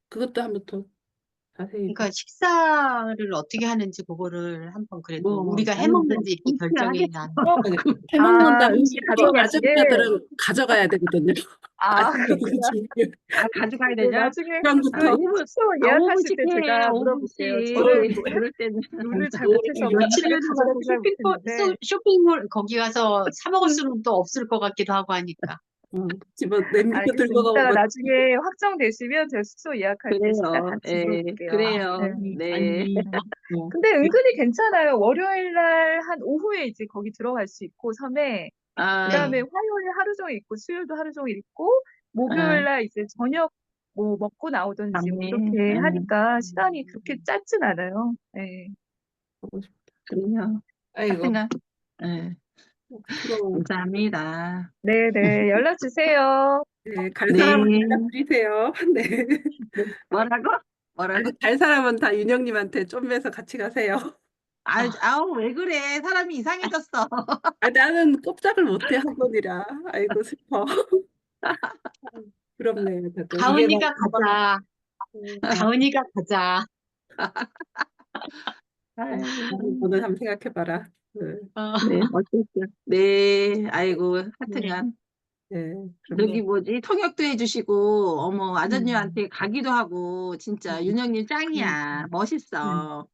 Speaker 5: 그것도 한번 더 자세히.
Speaker 8: 그러니까 식사를 어떻게 하는지 그거를 한번 그래도
Speaker 6: 뭐,
Speaker 8: 우리가 해
Speaker 6: 아니, 뭐,
Speaker 8: 먹는지 이렇게 결정해야
Speaker 5: 해먹는다
Speaker 3: 음식
Speaker 5: 하면 또 아전
Speaker 3: 가져가시게?
Speaker 5: 유자들은 가져가야 되거든요.
Speaker 3: 그렇구나.
Speaker 6: 가져가야
Speaker 3: 네,
Speaker 6: 되냐?
Speaker 3: 나중에 그
Speaker 5: 그럼부터
Speaker 6: 5분,
Speaker 3: 숙소
Speaker 6: 5분씩
Speaker 3: 예약하실 때
Speaker 6: 해,
Speaker 3: 제가 물어볼게요. 저는
Speaker 6: 5분씩. 그럴 때는.
Speaker 3: 룰을 잘
Speaker 5: 노을
Speaker 3: 못해서
Speaker 8: 며칠
Speaker 3: 멋지게
Speaker 8: 전에
Speaker 3: 가져갈 생각을 못했는데,
Speaker 8: 쇼핑몰 거기 가서 사 먹을 수는 또 없을 것 같기도 하고 하니까.
Speaker 5: 집어 냄비도 들고
Speaker 3: 알겠습니다.
Speaker 5: 가고
Speaker 3: 이따가
Speaker 5: 뭐.
Speaker 3: 나중에 확정되시면 제가 숙소 예약할 때 식사
Speaker 6: 그래요.
Speaker 3: 같이
Speaker 6: 예,
Speaker 3: 물어볼게요.
Speaker 6: 그래요.
Speaker 3: 네.
Speaker 6: 네.
Speaker 3: 근데 은근히 괜찮아요. 월요일 날 한 오후에 이제 거기 들어갈 수 있고, 섬에. 그다음에
Speaker 8: 네.
Speaker 3: 화요일 하루 종일 있고, 수요일도 하루 종일 있고,
Speaker 6: 아,
Speaker 3: 목요일 날 이제 저녁 뭐 먹고 나오든지 뭐
Speaker 6: 밤에,
Speaker 3: 그렇게 하니까 시간이 그렇게 짧진 않아요. 네.
Speaker 6: 그래요.
Speaker 2: 아이고.
Speaker 6: 하여튼간, 예,
Speaker 5: 부러워.
Speaker 6: 감사합니다.
Speaker 3: 네, 연락 주세요.
Speaker 5: 네, 갈
Speaker 6: 네.
Speaker 5: 사람은 연락드리세요. 네.
Speaker 6: 뭐라고? 뭐라고?
Speaker 5: 갈 사람은 다 윤영님한테 좀매서 같이 가세요.
Speaker 6: 아우, 왜 그래? 사람이 이상해졌어.
Speaker 5: 나는 꼼짝을 못해 학원이라. 아이고 슬퍼. 부럽네요, 다들. 이게 막
Speaker 8: 가은이가 가자. 가은이가 가자.
Speaker 6: 아이고,
Speaker 5: 오늘 한번 생각해봐라. 네,
Speaker 6: 네, 어쨌든. 네, 아이고,
Speaker 3: 네.
Speaker 6: 하여튼간.
Speaker 5: 네,
Speaker 6: 저기
Speaker 5: 그럼요.
Speaker 6: 뭐지? 통역도 해주시고, 어머, 아전님한테 가기도 하고, 진짜 윤영님 짱이야. 멋있어.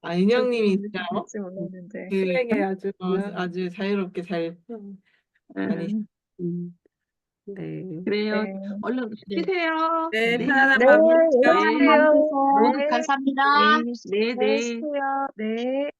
Speaker 2: 인형님이
Speaker 3: 저도
Speaker 2: 진짜,
Speaker 3: 이렇게 될지 몰랐는데.
Speaker 5: 수행에 아주.
Speaker 2: 아주 자유롭게 잘 다니.
Speaker 6: 음,
Speaker 5: 네.
Speaker 6: 그래요.
Speaker 3: 네.
Speaker 6: 얼른
Speaker 2: 네.
Speaker 6: 쉬세요.
Speaker 5: 네,
Speaker 6: 네,
Speaker 5: 편안한
Speaker 3: 네,
Speaker 5: 밤
Speaker 8: 수고
Speaker 5: 되세요.
Speaker 3: 연락 주세요.
Speaker 8: 많으셔서
Speaker 3: 네,
Speaker 8: 감사합니다.
Speaker 6: 네, 네,
Speaker 3: 네,
Speaker 6: 네.
Speaker 3: 쉬세요. 네.